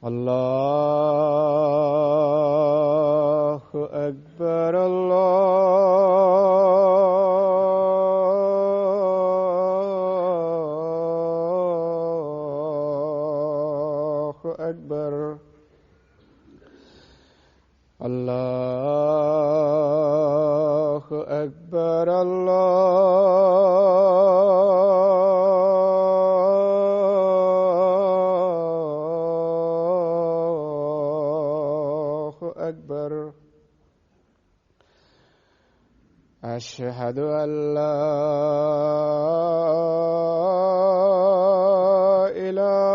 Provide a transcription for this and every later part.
الله أكبر الله أكبر الله أكبر الله أكبر. أشهد أن لا إله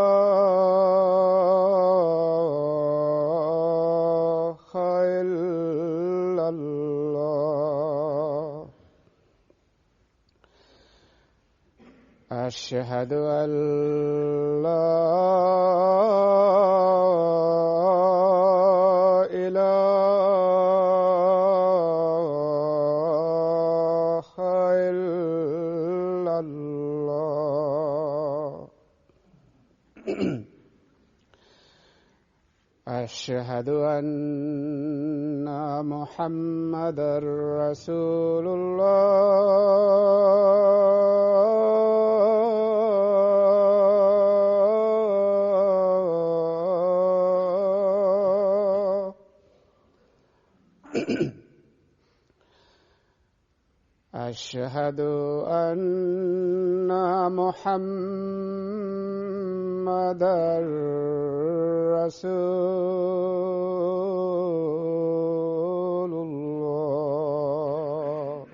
إلا الله. أشهد أن لا إله إلا الله. أشهد أن محمدًا رسول الله. أشهد أن محمدًا رسول الله.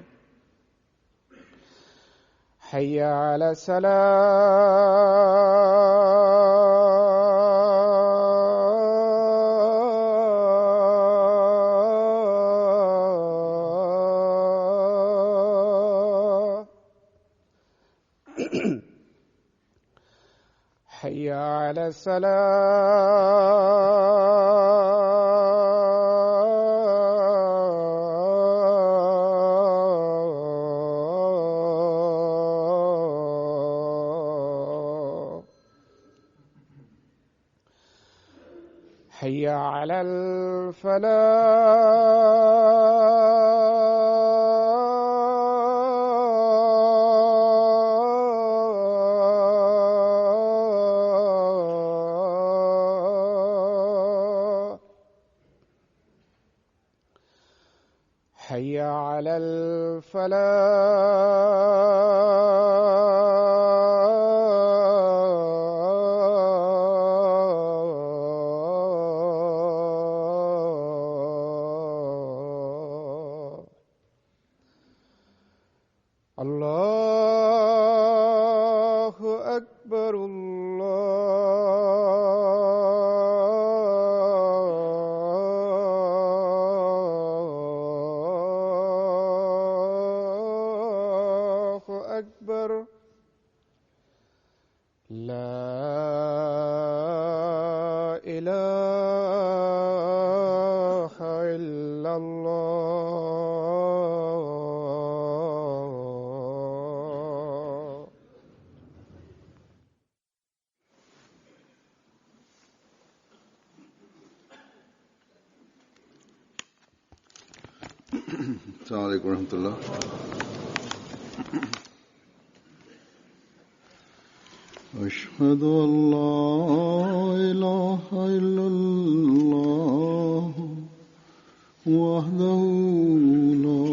حي على الصلاة. حي على الصلاة. حي على الفلاح. حي على الفلاح. الله أكبر الله أكبر. لا إله إلا الله. السلام عليكم ورحمة الله. أشهد أن لا إله إلا الله وحده لا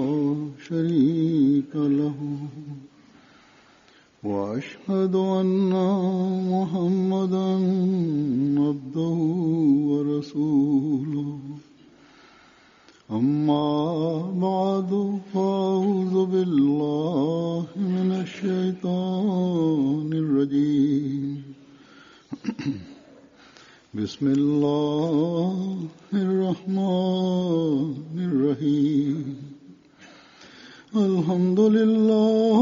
شريك له وأشهد أن محمدًا عبده ورسوله. أما بعد فأعوذ بالله من الشيطان الرجيم. بسم الله الرحمن الرحيم. الحمد لله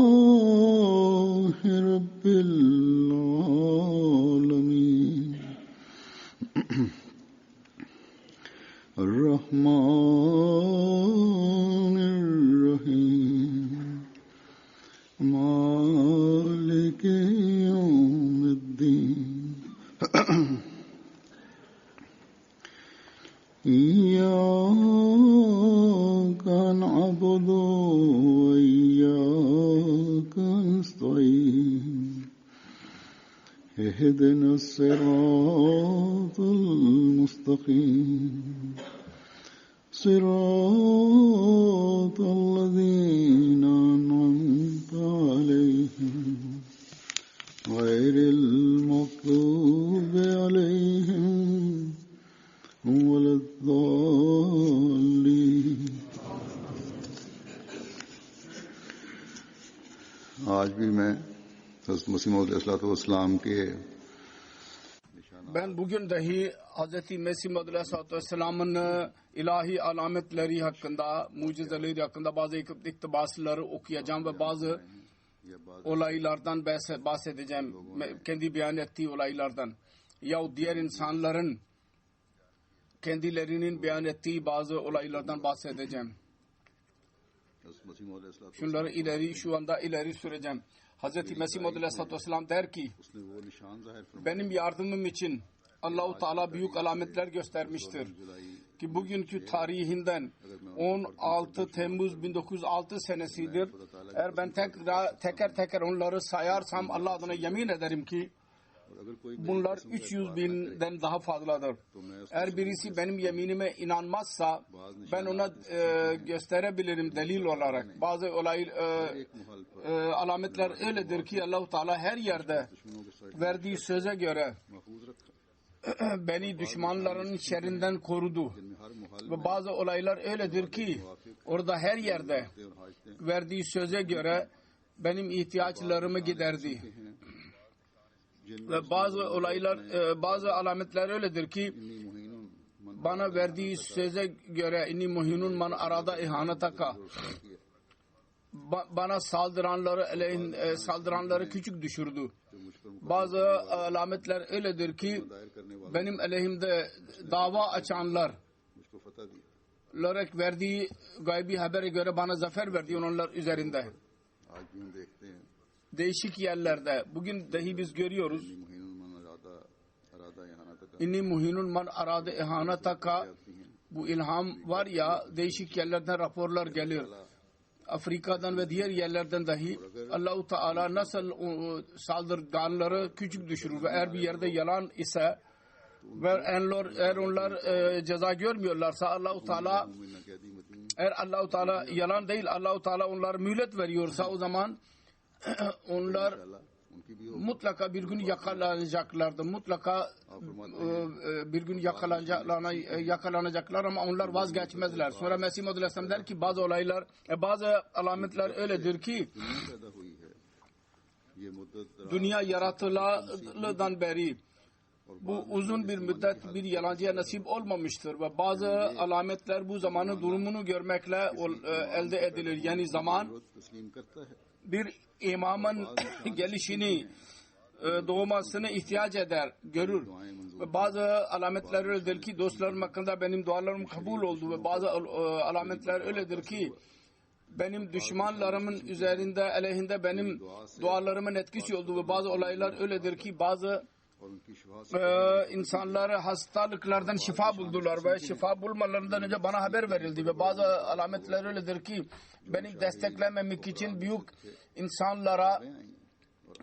رب العالمين. الرحمن الرحيم. مالك وإياك نستعين اهدنا الصراط المستقيم صراط الذين أنعمت عليهم غير المغضوب عليهم ولا الضالين. आज भी मैं हज़रत मसीह मौद अलैहिस्सलाम के Ben bugün dahi Hz. Mesih Maud Aleyhisselatü Vesselam'ın ilahi alametleri hakkında, mucizeleri hakkında bazı iktibasları okuyacağım ve bazı olaylardan bahsedeceğim. Kendi beyan ettiği olaylardan. Yahut diğer insanların kendilerinin beyan ettiği bazı olaylardan bahsedeceğim. Şunları şu anda ileri süreceğim. Hz. Mesih Maud Aleyhisselatü Vesselam der ki, benim yardımım için Allah-u Teala büyük alametler göstermiştir. Ki bugünkü tarihinden 16 Temmuz 1906 senesidir. Eğer ben teker teker onları sayarsam Allah adına yemin ederim ki bunlar 300 binden daha fazladır. Eğer birisi benim yeminime inanmazsa ben ona gösterebilirim delil olarak. Bazı alametler öyledir ki Allah-u Teala her yerde verdiği söze göre beni düşmanların şerrinden korudu. Ve bazı olaylar öyledir ki orada her yerde verdiği söze göre benim ihtiyaçlarımı giderdi. Ve bazı alametler öyledir ki bana verdiği söze göre inni muhinun man arada ihanetaka, bana saldıranları küçük düşürdü. Bazı alametler öyledir ki benim aleyhimde dava açanlar verdiği gaybi habere göre bana zafer verdi onlar üzerinde. Değişik yerlerde bugün dahi biz görüyoruz. İnni muhinun man arada ihanetaka, bu ilham var ya, değişik yerlerden raporlar geliyor. Afrika'dan ve diğer yerlerden dahi Allah-u Teala nasıl saldırganları küçük düşürür ve eğer bir yerde yalan ise ve eğer onlar ceza görmüyorlarsa Allah-u Teala, eğer Allah-u Teala yalan değil, Allah-u Teala onlara mühlet veriyorsa o zaman onlar mutlaka bir gün yakalanacaklardır. Mutlaka bir gün yakalanacaklar ama onlar vazgeçmezler. Sonra Mesih Maud Aleyhisselam der ki bazı alametler öyledir ki dünya yaratıldığından beri bu uzun bir müddet bir yalancıya nasip olmamıştır ve bazı alametler bu zamanın durumunu görmekle elde edilir. Yani zaman bir imamın gelişini, doğmasını ihtiyaç eder, görür. Ve bazı alametler öyledir ki dostlarım hakkında benim dualarım kabul oldu ve bazı alametler öyledir ki benim düşmanlarımın üzerinde, aleyhinde benim dualarımın etkisi oldu ve bazı olaylar öyledir ki bazı insanları hastalıklardan şifa buldular ve şifa bulmalarından önce bana haber verildi ve bazı alametler öyledir ki benim desteklememek için büyük insanlara,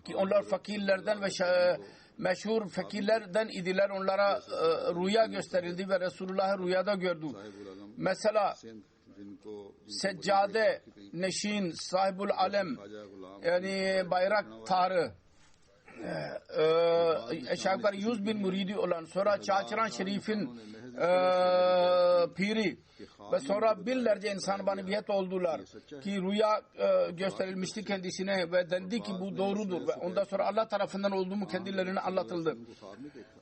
ki onlar fakirlerden ve meşhur fakirlerden idiler, onlara rüya gösterildi ve Resulullah'ı rüyada gördü. Mesela seccade neşin, sahibul alem, yani bayrak tarı, aşağı yukarı 100.000 müridi olan, sonra Çağçıran Şerif'in piri ve sonra binlerce insan bana biat oldular ki rüya gösterilmişti kendisine ve dendi ki bu doğrudur ve ondan sonra Allah tarafından olduğumu kendilerine anlatıldı.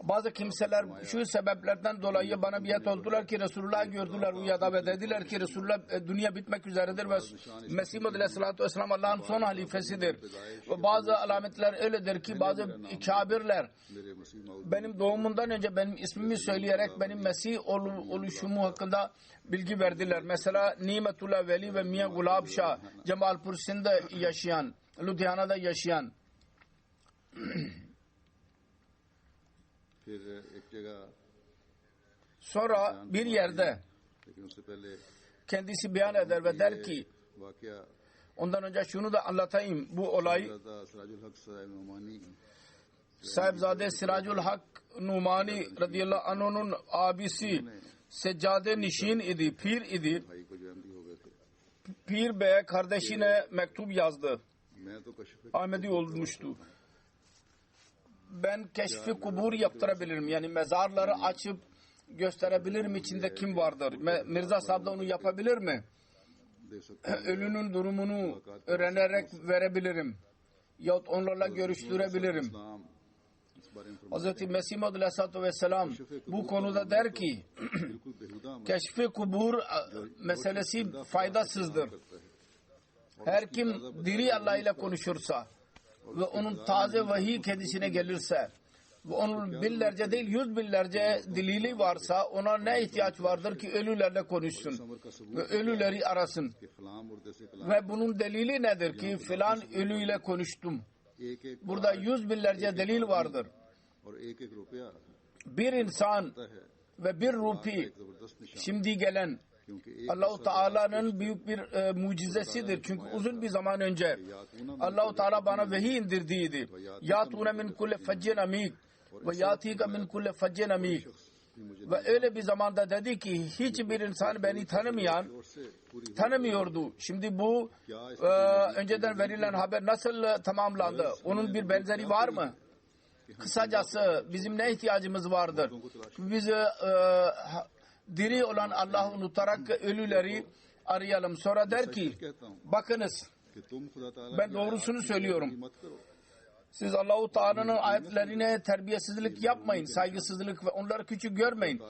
Bazı kimseler şu sebeplerden dolayı bana biat oldular ki Resulullah'ı gördüler rüyada ve dediler ki Resulullah dünya bitmek üzeredir ve Mesih Maud Aleyhisselatü Vesselam Allah'ın son halifesidir. Ve bazı alametler öyledir ki bazı kabirler benim doğumundan önce benim ismimi söyleyerek benim Mesih oluşumu hakkında bilgi verdiler. Mesela Nimetullah Veli ve Miyan Gulab Şah Cemalpur Sindh'de yaşayan, Ludhiana'da yaşayan. Sonra bir yerde kendisi beyan eder ve der ki वाकया Ondan önce şunu da anlatayım. Bu olay हज़रत सिराजुल हक साहिब Numani Sahibzade Siracul Hak Numani radıyallahu anh'un abisi Seccade Nişin idi, pir idi. भाई को जो एमडी हो गए थे Pir Bey kardeşine mektup yazdı. मैं तो कश्फ Ahmedi olmuştu. Ben keşfi kubur yaptırabilirim. Yani mezarları açıp gösterebilirim içinde kim vardır. Mirza Sahib da onu yapabilir mi? दे सकते Ölünün durumunu öğrenerek verebilirim. Yahut onlarla görüştürebilirim. इस्लाम इस बारे में Hz. Mesih Maud Aleyhisselatü Vesselam bu konuda der ki बिल्कुल बेहुदा अमल keşfi kubur meselesi faydasızdır. Her kim diri Allah ile konuşursa ve onun taze vahiy kendisine gelirse ve onun binlerce değil 100 binlerce delili varsa ona ne ihtiyaç vardır ki ölülerle konuşsun ve ölüleri arasın. कि फलां मुर्दे से कलाम Ve bunun delili nedir ki filan ölüyle konuştum. एक एक Burada 100 binlerce delil vardır. और एक एक रुपया Bir insan है ve bir rupi एक जबरदस्त निशान şimdi gelen क्योंकि एक Allah-u Teala'nın büyük bir mucizesidir. Çünkü uzun bir zaman önce Allah-u Teala bana vahiy indirdiğiydi. Yatune min kulle feccin amik ve yatika min kulle feccin amik. Ve öyle bir zamanda dedi ki hiçbir insan beni tanımıyordu. Şimdi bu önceden verilen haber nasıl tamamlandı? Onun bir benzeri var mı? Kısacası bizim ne ihtiyacımız vardır? Biz diri olan Allah'ı unutarak ölüleri arayalım. Sonra der ki bakınız कि तुम खुदा ताला ben doğrusunu söylüyorum. मत करो Siz Allah-u Teala'nın ayetlerine terbiyesizlik yapmayın, saygısızlık ve onları küçük görmeyin.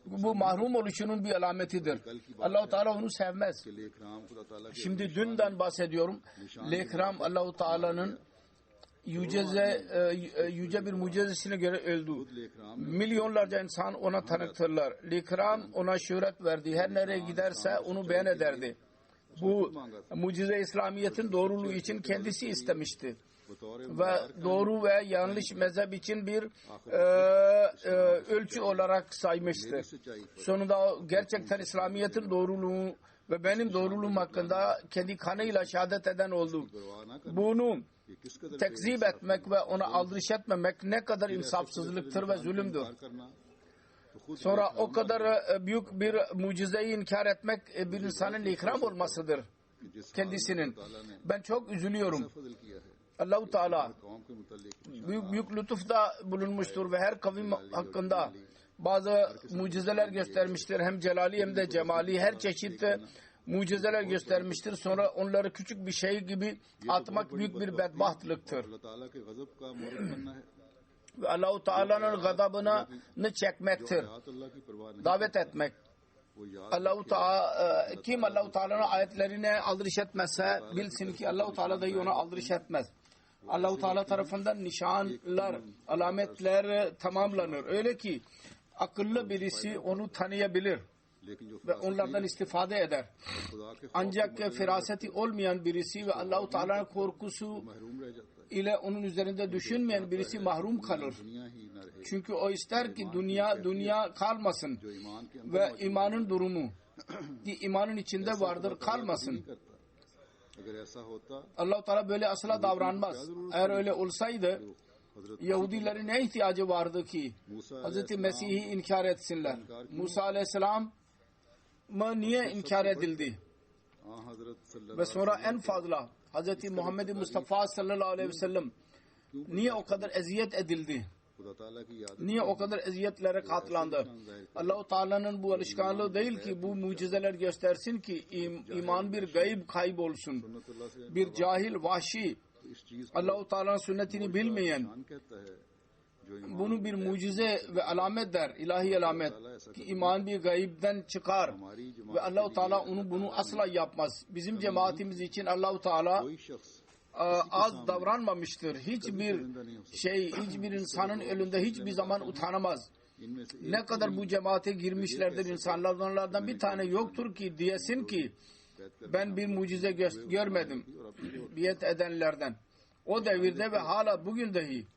Bu mahrum oluşunun bir alametidir. Allah-u Teala onu sevmez. कि लेखराम खुदा ताला के Şimdi dünden bahsediyorum. Lekram Allah-u Teala'nın yüce bir mucizesine göre öldü. Lekhram Milyonlarca insan ona tanıtırlar. Lekram ona şöhret verdi. Her nereye giderse onu beğen ederdi. Bu mucize İslamiyet'in doğruluğu için kendisi istemişti. बतौर Ve doğru ve yanlış mezhep için bir ölçü olarak saymıştı. Sonunda gerçekten İslamiyet'in doğruluğu ve benim doğruluğum hakkında kendi kanıyla şehadet eden oldu. परवाह न कर Bunu कि किस कदर tekzip etmek ve ona aldırış etmemek ne kadar insafsızlıktır ve zulümdür. इनकार करना तो खुद Sonra o kadar büyük bir mucizeyi inkar etmek bir insanın ikram olmasıdır जिस kendisinin. Ben çok üzülüyorum. फजल किया है Allah-u Teala कौम के मुतालिक büyük lütufta bulunmuştur ve her kavim hakkında bazı mucizeler göstermiştir. Hem celali hem de cemali her çeşit mucizeler göstermiştir. Sonra onları küçük bir şey gibi atmak büyük bir bedbahtlıktır. अल्लाह ताला के गजब का मोहरत बनना है Ve Allah-u Teala'nın gazabını çekmektir. हाथ अल्लाह की परवाह नहीं Davet etmek. वो याद Allah-u Teala kim Allah-u Teala'nın ayetlerine aldırış etmezse bilsin ki Allah-u Teala dahi ona aldırış etmez. Allah-u Teala tarafından nişanlar, alametler tamamlanır. Öyle ki akıllı birisi onu tanıyabilir लेकिन जो ve onlardan istifade eder. खुदा के Ancak firaseti olmayan birisi ve Allah-u Teala'nın korkusu महरूम रह जाता है ile onun üzerinde düşünmeyen birisi mahrum kalır. दुनिया ही न रहे Çünkü o ister ki dünya kalmasın जो ईमान के अंदर ve imanın durumu ki imanın içinde vardır kalmasın. नहीं करता अगर ऐसा होता Allah-u Teala böyle asla davranmaz. Eğer öyle olsaydı हजरत Yahudilerin ne ihtiyacı vardı ki Hz. Mesih'i inkar etsinler? Musa Aleyhisselam mı niye inkar edildi? हजरत सल्लल्लाहु Ve sonra en fazla Hz. Muhammed Mustafa sallallahu aleyhi ve sellem niye o kadar eziyet edildi? खुदा ताला की याद Niye o kadar eziyetlere katlandı? Allah-u Teala'nın bu alışkanlığı değil ki bu mucizeler göstersin ki iman bir gayb kaybolsun. सुन्नतुल्लाह से Bir cahil, vahşi, तो इस चीज Allah-u Teala'nın sünnetini bilmeyen ईमान कहता है जो ईमान bunu bir mucize ve alamet der, ilahi alamet ki iman bir gayipten çıkar हमारी जमात ve Allah-u Teala bunu asla yapmaz. Bizim cemaatimiz için Allah-u Teala कोई शख्स az davranmamıştır. Hiçbir insanın önünde hiçbir zaman utanamaz. इनमें से Ne kadar bu cemaate girmişlerdir insanlar, onlardan bir tane yoktur ki diyesin ki ben bir mucize görmedim biat edenlerden. O devirde ve hala bugün dahi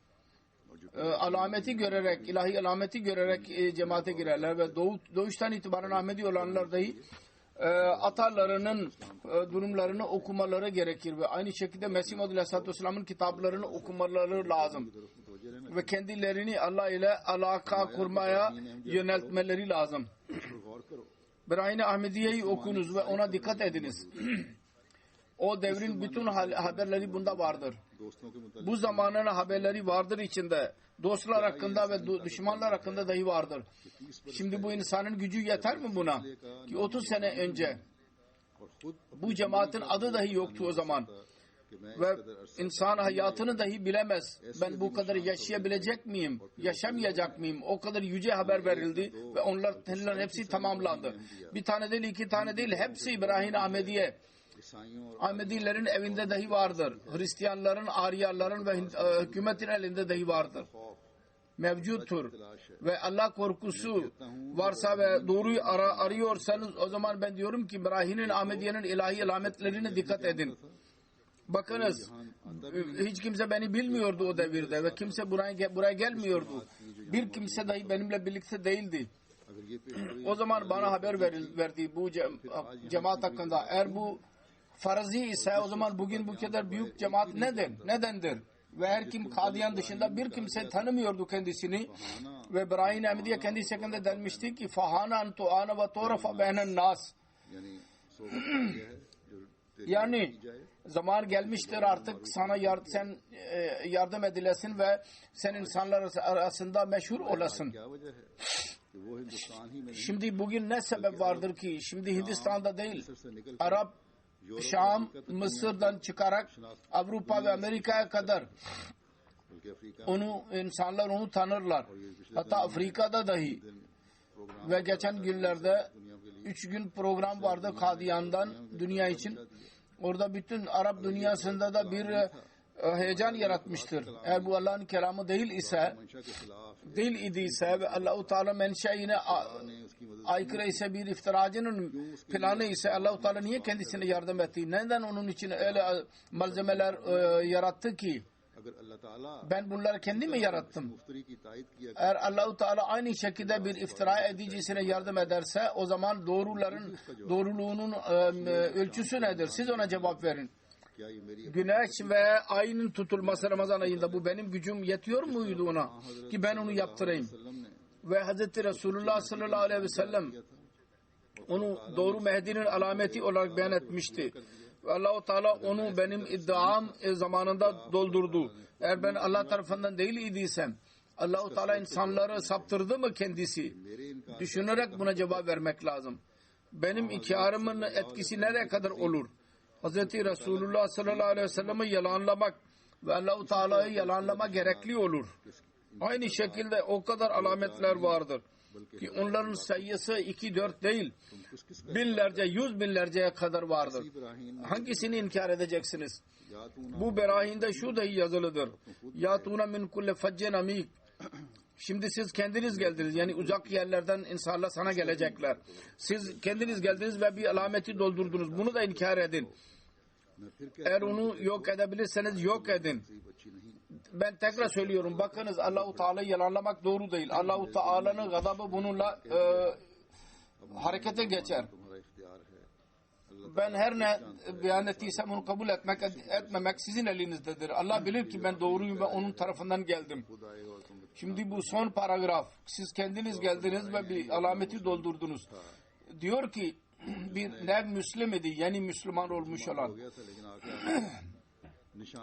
alameti görerek, ilahi alameti görerek cemaate girerler ve doğuştan itibaren Ahmedi olanlar dahi atalarının durumlarını okumaları gerekir ve aynı şekilde Mesih Maud Aleyhisselatü Vesselam'ın kitaplarını okumaları lazım ve kendilerini Allah ile alaka kurmaya yöneltmeleri lazım. Berahin-i Ahmediye'yi okunuz ve ona dikkat ediniz. O devrin bütün haberleri bunda vardır. Bu zamanın haberleri vardır içinde. Dostlar hakkında ve düşmanlar hakkında dahi vardır. Şimdi bu insanın gücü yeter mi buna? Ki 30 sene önce bu cemaatin adı dahi yoktu o zaman. Ve insan hayatını dahi bilemez. Ben bu kadar yaşayabilecek miyim? Yaşamayacak mıyım? O kadar yüce haber verildi ve onların hepsi tamamlandı. Bir tane değil, iki tane değil. Hepsi İbrahim Ahmediye. Ahmedilerin evinde dahi vardır. Hristiyanların, Aryaların ve hükümetin elinde dahi vardır. Mevcuttur. Ve Allah korkusu varsa ve doğruyu arıyorsanız o zaman ben diyorum ki İbrahim'in, Ahmediye'nin ilahi alametlerine dikkat edin. Bakınız, hiç kimse beni bilmiyordu o devirde ve kimse buraya gelmiyordu. Bir kimse dahi benimle birlikte değildi. O zaman bana haber verdi bu cemaat hakkında. Eğer bu farzi ise o zaman bugün bu kadar büyük cemaat nedendir? Ve her kim Kadiyan dışında bir kimse tanımıyordu kendisini. Ve İbrahim Ahmediye kendisi hakkında denmişti ki fahanan tu'ana ve torafa beynen nas. Yani zaman gelmiştir artık sana sen yardım edilesin ve sen insanlar arasında meşhur olasın. Şimdi bugün ne sebep vardır ki şimdi Hindistan'da değil, Arap, Şam, Mısır'dan çıkarak Avrupa ve Amerika'ya kadar insanlar onu tanırlar. Hatta Afrika'da dahi. Ve geçen günlerde 3 gün program vardı Kadiyan'dan dünya için. Orada bütün Arap dünyasında da bir heyecan yaratmıştır. Eğer bu Allah'ın kelamı değil idiyse ve Allah-u Teala menşeine aykırı ise bir iftiracının planı ise Allah-u Teala niye kendisine yardım etti? Neden onun için öyle malzemeler yarattı ki? Ben bunları kendim mi yarattım? Eğer Allah-u Teala aynı şekilde bir iftira edicisine yardım ederse o zaman doğruluğunun ölçüsü nedir? Siz ona cevap verin. Güneş ve ayın tutulması Ramazan ayında bu benim gücüm yetiyor muydu ona ki ben onu yaptırayım? Ve Hz. Resulullah sallallahu aleyhi ve sellem onu doğru Mehdi'nin alameti olarak beyan etmişti. Ve Allah-u Teala onu benim iddiam zamanında doldurdu. Eğer ben Allah tarafından değil idiysem Allah-u Teala insanları saptırdı mı kendisi? Düşünerek buna cevap vermek lazım. Benim inkarımın etkisi nereye kadar olur? Hz. Resulullah sallallahu aleyhi ve sellem'i yalanlamak ve Allah-u Teala'yı yalanlamak gerekli olur. Aynı şekilde o kadar alametler vardır ki onların sayısı 2-4 değil, binlerce, 100 binlerceye kadar vardır. Hangisini inkar edeceksiniz? Bu berahinde şu dahi yazılıdır. Yatuna min kulle faccen amik. Şimdi siz kendiniz geldiniz. Yani uzak yerlerden insanlar sana gelecekler. Siz kendiniz geldiniz ve bir alameti doldurdunuz. Bunu da inkar edin. Eğer onu yok edebilirseniz yok edin. Ben tekrar söylüyorum. Bakınız Allah-u Teala'yı yalanlamak doğru değil. Allah-u Teala'nın gazabı bununla harekete geçer. Ben her ne beyan ettiysem onu kabul etmemek sizin elinizdedir. Allah bilir ki ben doğruyum ve onun tarafından geldim. Şimdi bu son paragraf. Siz kendiniz geldiniz ve bir alameti doldurdunuz. Diyor ki bir nev Müslüm idi. Yeni Müslüman olmuş olan.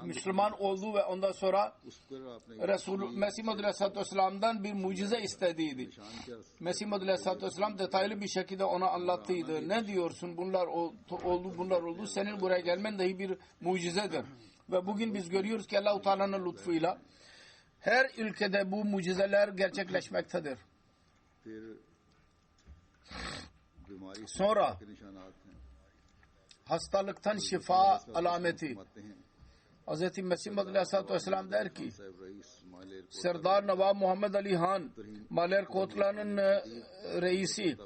Müslüman oldu ve ondan sonra Mesih Maud Aleyhisselatü Vesselam'dan bir mucize istediydi. Mesih Maud Aleyhisselatü Vesselam detaylı bir şekilde ona anlattıydı. Ne diyorsun? Bunlar oldu. Senin buraya gelmen dahi bir mucizedir. Ve bugün biz görüyoruz ki Allah-u Teala'nın lütfuyla her ülkede bu mucizeler gerçekleşmektedir. Sonra hastalıktan şifa alameti. Hz. Mesih Maud Aleyhisselatü Vesselam der ki Serdar Nawab Muhammed Ali Han Maler Kotlan'ın reisi,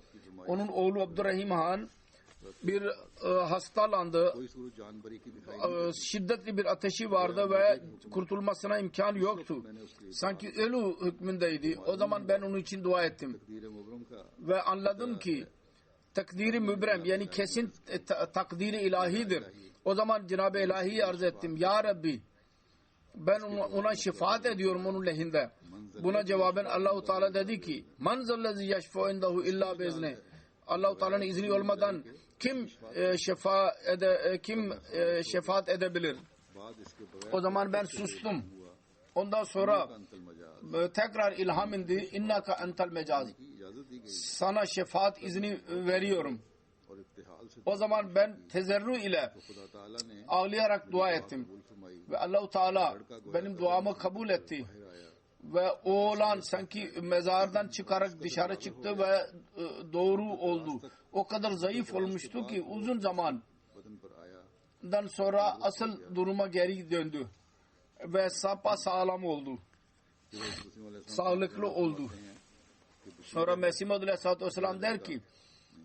onun oğlu Abdurrahim Han bir hastalandı. Şiddetli bir ateşi vardı ve kurtulmasına imkan yoktu. Sanki ölü hükmündeydi. O zaman ben onun için dua ettim. Ve anladım ki takdiri mübrem yani kesin takdiri ilahidir. O zaman Cenab-ı İlahi'yi arz ettim. Ya Rabbi ben ona şefaat ediyorum onun lehinde. Buna cevaben Allah-u Teala dedi ki man zellezi yeşfa'u indehu illa biizni. Allah-u Teala'nın izni olmadan kim şefaat edebilir? O zaman ben sustum. Ondan sonra tekrar ilham indi. İnnaka entel mecaz. Sana şefaat izni veriyorum. O zaman ben tezerru ile ağlayarak dua ettim. Ve Allah-u Teala benim duamı kabul etti. Ve oğlan sanki mezardan çıkarak dışarı çıktı ve doğru oldu. O kadar zayıf olmuştu ki uzun zamandan sonra asıl duruma geri döndü. Ve sapasağlam oldu. Sağlıklı oldu. Sonra Mesih Maud Aleyhisselatü Vesselam der ki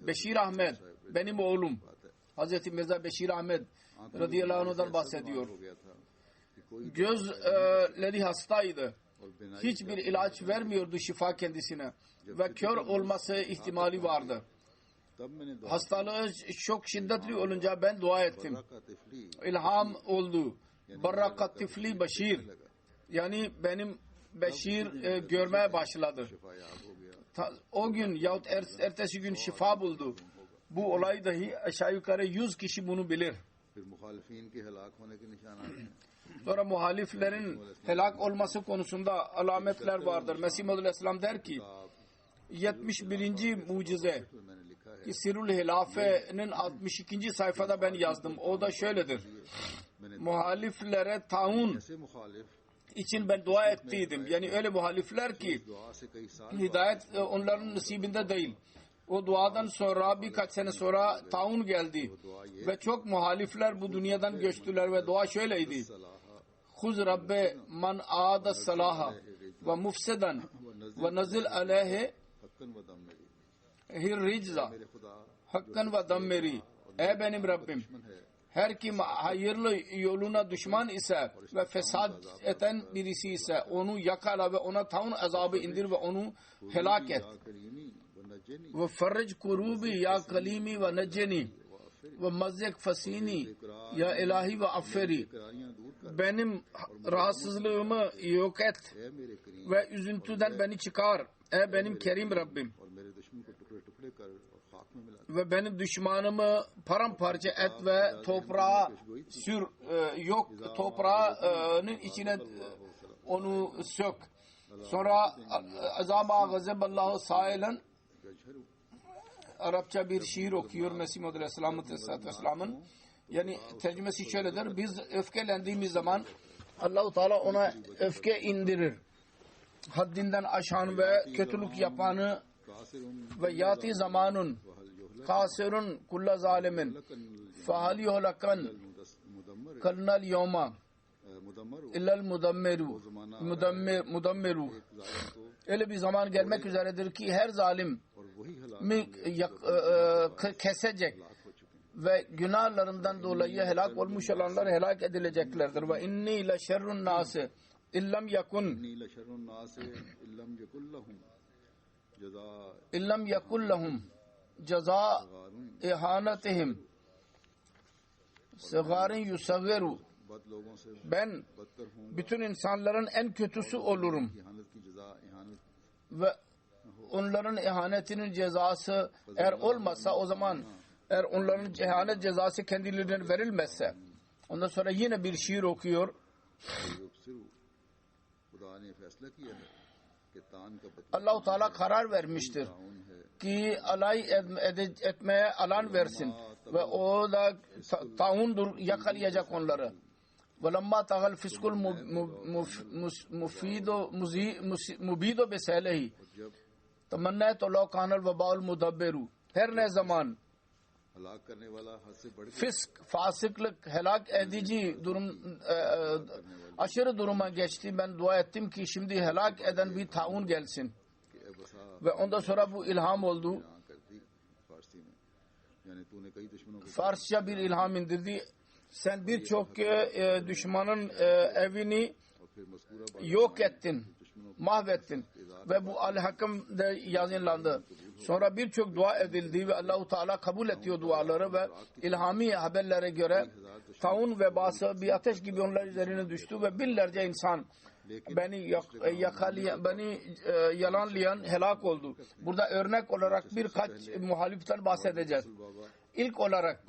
Beşir Ahmet benim oğlum Hazreti Mirza Beşir Ahmet radıyallahu anh'dan bahsediyor. Gözleri hastaydı. Hiçbir ilaç vermiyordu şifa kendisine. Ve kör olması ihtimali vardı. Hastalığı çok şiddetli olunca ben dua ettim. İlham oldu. Barrakat tifli Beşir. Yani benim Beşir görmeye başladı. O gün yahut ertesi gün şifa buldu. Bu olay dahi aşağı yukarı 100 kişi bunu bilir. Sonra muhaliflerin helak olması konusunda alametler vardır. Mesih Maud Aleyhisselam der ki 71. mucize ki Sirul Hilafe'nin 62. sayfada ben yazdım. O da şöyledir. Muhaliflere taun için ben dua ettiydim. Yani öyle muhalifler ki hidayet onların nasibinde değil. O duadan sonra birkaç sene sonra taun geldi. Ve çok muhalifler bu dünyadan göçtüler ve dua şöyleydi. Huz Rabbe man aada salaha ve mufseden ve nazil aleyhe hir ricza hakkan ve dammeri. Ey benim Rabbim, her kim hayırlı yoluna düşman ise ve fesat eden birisi ise onu yakala ve ona taun azabı indir ve onu helak et. Ve farric kurubi ya kalimi ve neceni ve mazzik fasini ya ilahi ve afferi. Benim rahatsızlığımı yok et ve üzüntüden beni çıkar. Ey benim kerim Rabbim. Ve benim düşmanımı paramparça et ve toprağa sür, yok toprağın içine onu sök. Sonra azama gazeballahu sailen Arapça bir şiir okuyor Mesih Maud Aleyhisselam'ın. Yani tercümesi şöyledir. Biz öfkelendiğimiz zaman Allah-u Teala ona öfke indirir. Haddinden aşan ve kötülük yapanı ve yati zamanun kasirun kulla zalimin fahal yuhlakan kalnal yawma illal mudammeru. Öyle bir zaman gelmek üzeredir ki her zalim kesecek ve günahlarından dolayı helak olmuş olanlar helak edileceklerdir. Ve inni la şerrun nasi illam yakun lahum ceza ihanetihim sigarin yusaggiru. Ben bütün insanların en kötüsü olurum ve onların ihanetinin cezası eğer olmasa, o zaman eğer onların ihanet cezası kendilerine verilmezse, ondan sonra yine bir şiir okuyor. Allah-u Teala karar vermiştir ki alay etmeye alan versin ve o da taundur, yakalayacak onları. وَلَمَّا تَغَلْ فِسْكُ الْمُبِيدُ بِسَيْلَهِ تَمَنَّيْتُ لَوْ كَانَ الْوَبَاءُ الْمُدَبِّرُ. Her ne zaman fisk, fasıklık, helak edici durum, aşırı duruma geçti, ben dua ettim ki şimdi helak eden bir taun gelsin. Ve ondan sonra bu ilham oldu. Farsça bir ilham indirdi. Sen birçok düşmanın evini yok ettin mahvettin. Ve bu Al-Hakim'de yayınlandı. Sonra birçok dua edildi ve Allah-u Teala kabul ediyor duaları ve ilhami haberlere göre taun vebası bir ateş gibi onlar üzerine düştü ve binlerce insan beni yalanlayan helak oldu. Burada örnek olarak birkaç muhaliften bahsedeceğiz. İlk olarak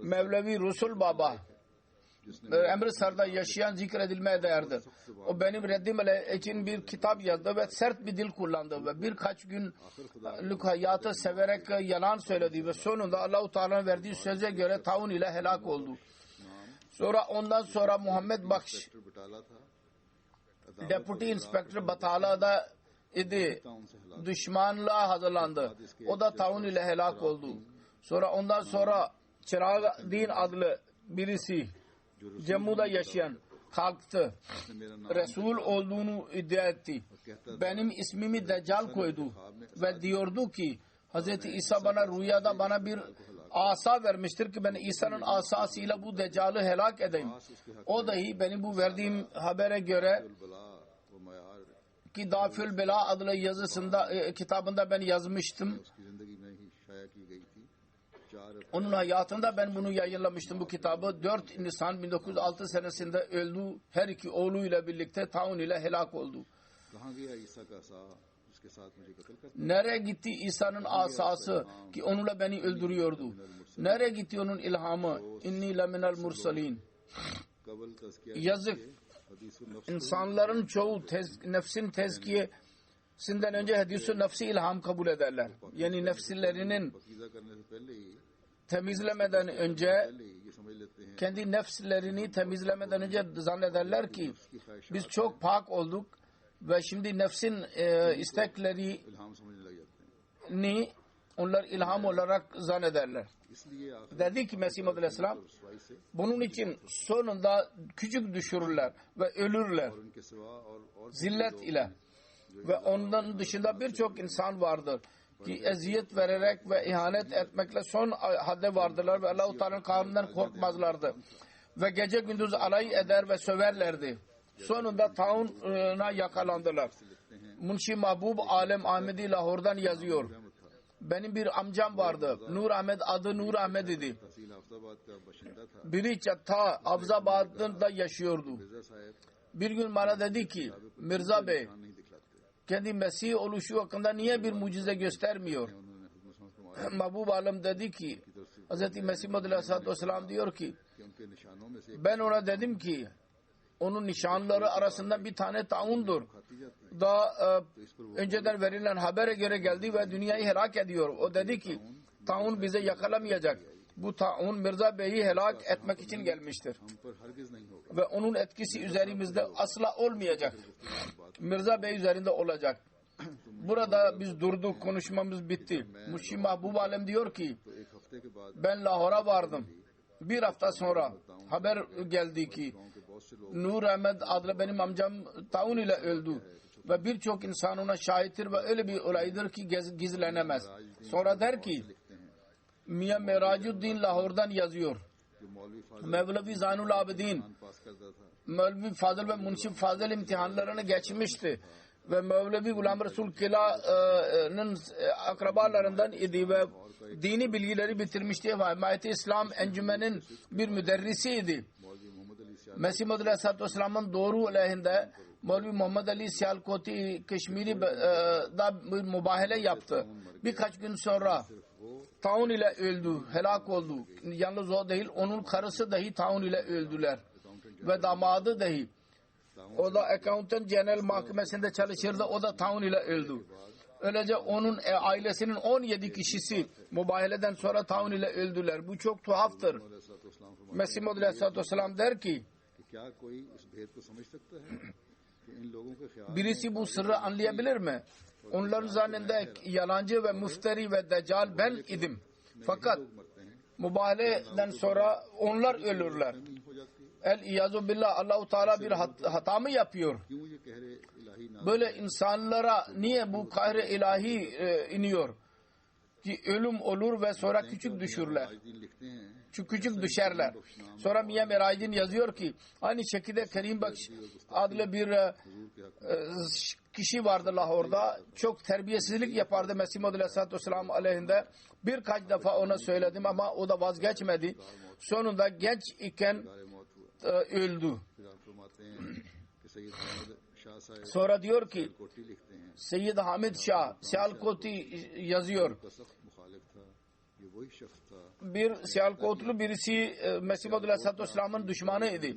Mevlevi Rusul Baba Amritsar'da yaşayan zikredilmeye değerdir. O benim reddim için bir kitap yazdı ve sert bir dil kullandı ve birkaç günlük hayatı severek yalan söyledi ve sonunda Allah-u Teala'nın verdiği söze göre taun ile helak oldu. Ondan sonra Muhammed Bakş Deputy Inspector Batala'da idi. Düşmanlığa hazırlandı. O da taun ile helak oldu. Ondan sonra Çırağ-Din adlı birisi Cemmu'da yaşayan kalktı. Resul olduğunu iddia etti. Benim ismimi Deccal koydu ve diyordu ki Hz. İsa bana rüyada bana bir asa vermiştir ki ben İsa'nın asasıyla bu Deccal'ı helak edeyim. O dahi benim bu verdiğim habere göre ki Dafül Bela adlı yazısında kitabında ben yazmıştım. Onun hayatında ben bunu yayınlamıştım bu kitabı. 4 Nisan 1906 senesinde öldü. Her iki oğluyla birlikte taun ile helak oldu. Nereye gitti İsa'nın asası ki onunla beni öldürüyordu? Nereye gitti onun ilhamı? İnni leminel mursalin. Yazık. İnsanların çoğu nefsin tezkiyesinden önce hadis-i nefsi ilham kabul ederler. Yani nefslerinin temizlemeden önce kendi nefslerini temizlemeden önce zannederler ki biz çok pak olduk ve şimdi nefsin isteklerini onlar ilham olarak zannederler. Dedi ki Mesih Muhammed Aleyhisselam bunun için sonunda küçük düşürürler ve ölürler zillet ile ve ondan dışında birçok insan vardır ki eziyet vererek ve ihanet etmekle son hadde vardılar ve Allah-u Teala'nın kanunundan korkmazlardı ve gece gündüz alay eder ve söverlerdi. Sonunda tauna yakalandılar. Munşi Mahbub Alem Ahmedi Lahor'dan yazıyor. Benim bir amcam vardı. Nur Ahmed, adı Nur Ahmed idi. Biri Çatta Abzabad'da yaşıyordu. Bir gün bana dedi ki Mirza Bey kendi Mesih oluşu hakkında niye bir mucize göstermiyor? Mahbub Alem dedi ki Hz. Mesih Muhammed Aleyhisselatü Vesselam diyor ki ben ona dedim ki onun nişanları arasında bir tane taundur. Daha önceden verilen habere göre geldi ve dünyayı helak ediyor. O dedi ki taun bize yakalamayacak. Bu taun Mirza Bey'i helak etmek için gelmiştir. Ve onun etkisi üzerimizde asla olmayacak. Mirza Bey üzerinde olacak. Burada biz durduk, konuşmamız bitti. Muşi Mahbub Alem diyor ki ben Lahor'a vardım. Bir hafta sonra haber geldi ki Nur Ahmed adlı benim amcam taun ile öldü. Ve birçok insan ona şahittir ve öyle bir olaydır ki gizlenemez. Sonra der ki Miya Meracuddin Lahor'dan yazıyor. Mevlevi Zaynul Abidin Mevlevi Fazıl ve Munşi Fazıl imtihanlarını geçmişti. Ve Mevlevi Gulam Resul Kila'nın akrabalarından idi ve dini bilgileri bitirmişti. Ve Himmet-i İslam Encümen'in bir müderrisiydi. Mesih Muhammed Aleyhisselatü Vesselam'ın doğru aleyhinde Mevlevi Muhammed Ali Siyalkoti Keşmiri'da bir mübahale yaptı. Birkaç gün sonra taun ile öldü, helak oldu. Yalnız o değil, onun karısı dahi taun ile öldüler. Ve damadı dahi. O da Accountant General Mahkemesi'nde çalışırdı, o da taun ile öldü. Öylece onun ailesinin 17 kişisi mübaheleden sonra taun ile öldüler. Bu çok tuhaftır. Mesih Muhammed Aleyhisselatü Vesselam der ki birisi bu sırrı anlayabilir mi? Onların zanninde yalancı ve müfteri ve deccal ben idim. Fakat mübaheleden sonra onlar ölürler. El-İyazu billah Allah-u Teala bir hata mı yapıyor? Böyle insanlara niye bu kahre ilahi iniyor? Ki ölüm olur ve sonra küçük düşürler. küçük düşerler. Sonra Miye Meraydin yazıyor ki aynı şekilde Kerim Bakş adlı bir kişi vardı Lahor'da. Çok terbiyesizlik yapardı Mesih Muhammed Aleyhisselatü Vesselam aleyhinde. Birkaç defa ona söyledim ama o da vazgeçmedi. Sonunda genç iken öldü. Sonra diyor ki Seyyid Hamid Şah Sialkoti yazıyor. Bir Sialkotlu birisi Mesih Muhammed Aleyhisselatü Vesselam'ın düşmanıydı.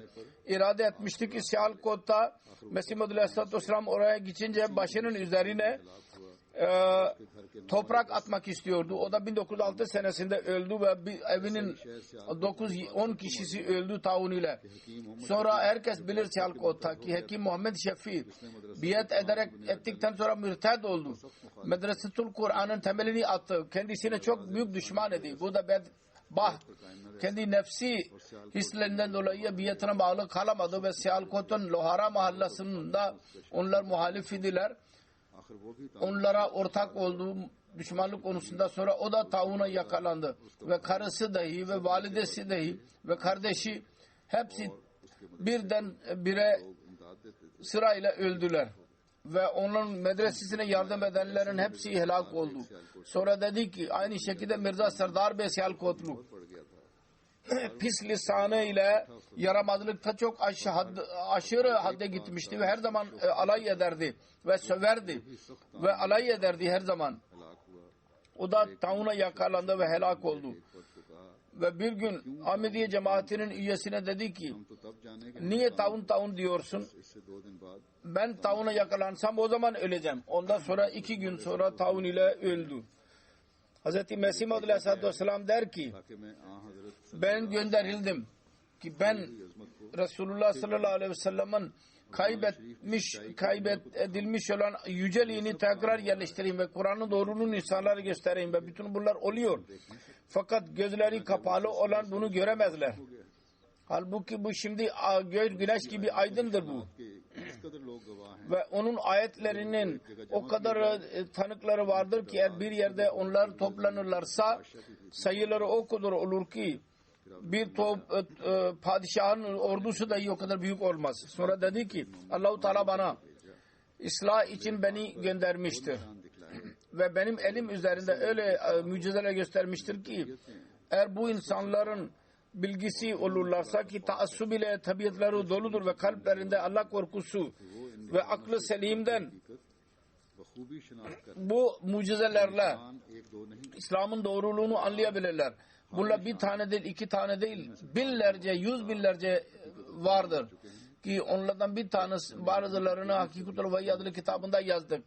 İrade etmişti ki Sialkot'ta Mesih Muhammed Aleyhisselatü Vesselam oraya geçince başının üzerine toprak atmak istiyordu. O da 1906 senesinde öldü ve bir evinin 9-10 kişisi öldü taun ile. Sonra herkes bilir Sialkot'ta ki Hekim Muhammed Şefii biat ettikten sonra mürted oldu. Medresetül Kur'an'ın temelini attı. Kendisine çok büyük düşman idi. Bu da kendi nefsi hislerinden dolayı biatına bağlı kalamadı ve Sialkot'un Lohara mahallesinde onlar muhalif idiler. Onlara ortak olduğu düşmanlık konusunda sonra o da tauna yakalandı ve karısı dahi ve validesi dahi ve kardeşi hepsi birden bire sırayla öldüler ve onun medresesine yardım edenlerin hepsi helak oldu. Sonra dedi ki aynı şekilde Mirza Serdar Bey Sialkotlu pis lisanı ile yaramazlıkta çok aşırı hadde gitmişti ve her zaman alay ederdi ve söverdi ve alay ederdi her zaman. O da tauna yakalandı ve helak oldu. Ve bir gün Ahmediye cemaatinin üyesine dedi ki niye taun diyorsun? Ben tauna yakalansam o zaman öleceğim. Ondan sonra 2 gün sonra taun ile öldü. Hz. Mesih Muhammed Aleyhisselatü Vesselam der ki ben gönderildim ki ben Resulullah sallallahu aleyhi ve sellem'in kaybedilmiş olan yüceliğini tekrar yerleştireyim ve Kur'an'ın doğruluğunu insanlara göstereyim ve bütün bunlar oluyor. Fakat gözleri kapalı olan bunu göremezler. Halbuki bu şimdi güneş gibi aydındır bu. Ve onun ayetlerinin o kadar tanıkları vardır ki eğer bir yerde onlar toplanırlarsa sayıları o kadar olur ki bir padişahın ordusu dahi o kadar büyük olmaz. Sonra dedi ki Allah-u Teala bana ıslah için beni göndermiştir. Ve benim elim üzerinde öyle mucizeler göstermiştir ki eğer bu insanların bilgisi olurlarsa ki taassub ile tabiatları doludur ve kalplerinde Allah korkusu ve aklı selimden bu mucizelerle İslam'ın doğruluğunu anlayabilirler. Bunlar bir tane değil, 2 tane değil, binlerce, 100 binlerce vardır. Ki onlardan bir tanesi bazılarını Hakikatül Vahiy adlı kitabında yazdık.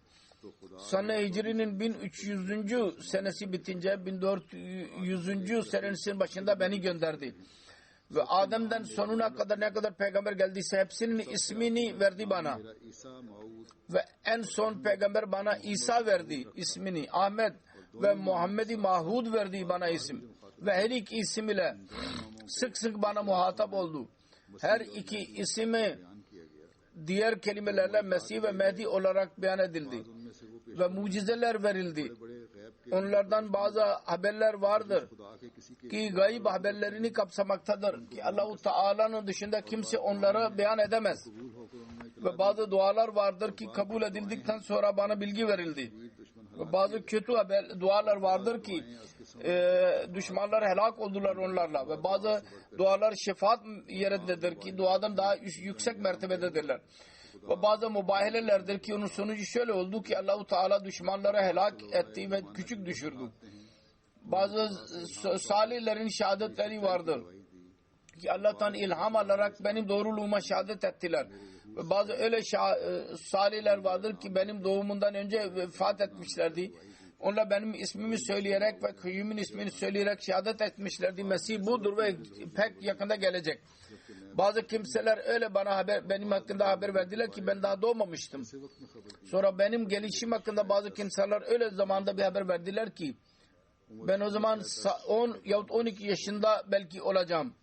Sene Hicri'nin 1300. senesi bitince 1400. senesinin başında beni gönderdi. Ve Adem'den sonuna kadar ne kadar peygamber geldiyse hepsinin ismini verdi bana. Ve en son peygamber bana İsa verdi ismini. Ahmet ve Muhammed-i Mahud verdi bana isim. Ve her iki isim ile sık sık bana muhatap oldu. Her iki ismi diğer kelimelerle Mesih ve Mehdi olarak beyan edildi. Ve mucizeler verildi. Onlardan bazı haberler vardır ki gayb haberlerini kapsamaktadır ki Allah-u Teala'nın dışında kimse onları beyan edemez. Ve bazı dualar vardır ki kabul edildikten sonra bana bilgi verildi. Ve bazı kötü dualar vardır ki düşmanlar helak oldular onlarla. Ve bazı dualar şefaat yerindedir ki duadan daha yüksek mertebededirler. Ve bazı mübahilelerdir ki onun sonucu şöyle oldu ki Allah-u Teala düşmanları helak etti ve küçük düşürdü. Bazı salihlerin şehadetleri vardır ki Allah'tan ilham alarak benim doğruluğuma şehadet ettiler. Ve bazı öyle salihler vardır ki benim doğumundan önce vefat etmişlerdi. Onlar benim ismimi söyleyerek ve köyümün ismini söyleyerek şehadet etmişlerdi. Mesih budur ve pek yakında gelecek. Bazı kimseler öyle benim hakkında haber verdiler ki ben daha doğmamıştım. Sonra benim gelişim hakkında bazı kimseler öyle zamanda bir haber verdiler ki ben o zaman 10 yahut 12 yaşında belki olacağım.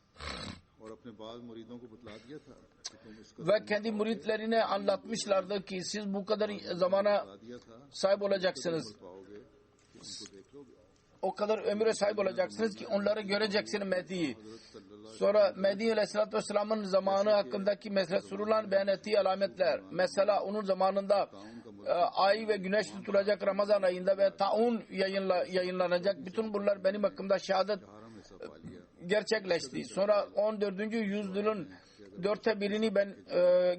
Ve kendi müritlerine anlatmışlardı ki siz bu kadar zamana sahip olacaksınız. o kadar ömüre sahip olacaksınız ki onları göreceksiniz Mehdi'yi. Sonra Mehdi Aleyhisselatü Vesselam'ın zamanı hakkındaki Resulullah'ın beyan ettiği alametler. Mesela onun zamanında ay ve güneş tutulacak Ramazan ayında ve taun yayınlanacak. Bütün bunlar benim hakkımda şehadet gerçekleşti. Sonra 14. yüzyılın 1/4'ini ben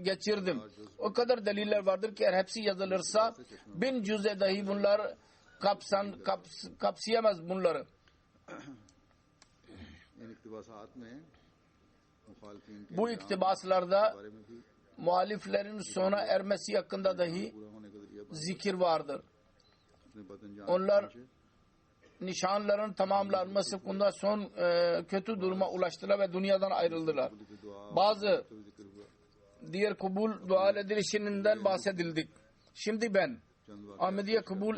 geçirdim. O kadar deliller vardır ki eğer hepsi yazılırsa 1000 cüz'e dahi bunlar kapsayamaz bunları. Bu iktibaslarda muhaliflerin sona ermesi hakkında dahi zikir vardır. Onlar nişanların tamamlanması konusunda son kötü duruma ulaştılar ve dünyadan ayrıldılar. Bazı diğer kabul dua edilişinden bahsedildik. Şimdi ben Ahmediye kabul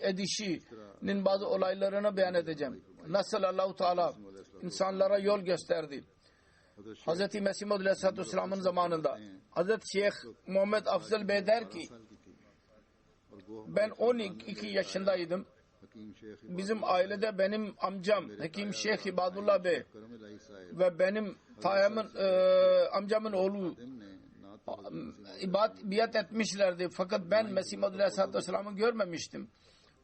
edişinin bazı olaylarını beyan edeceğim. Nasıl Allah-u Teala insanlara yol gösterdi. Hz. Mesih Maud Aleyhisselatü Vesselam'ın zamanında Hz. Şeyh Muhammed Afzal Bey der ki ben 12 yaşındaydım. Bizim ailede benim amcam Hakim Şeyh İbadullah Bey ve benim amcamın oğlu biat etmişlerdi. Fakat ben Mesih Maud Aleyhisselatü Vesselam'ı görmemiştim.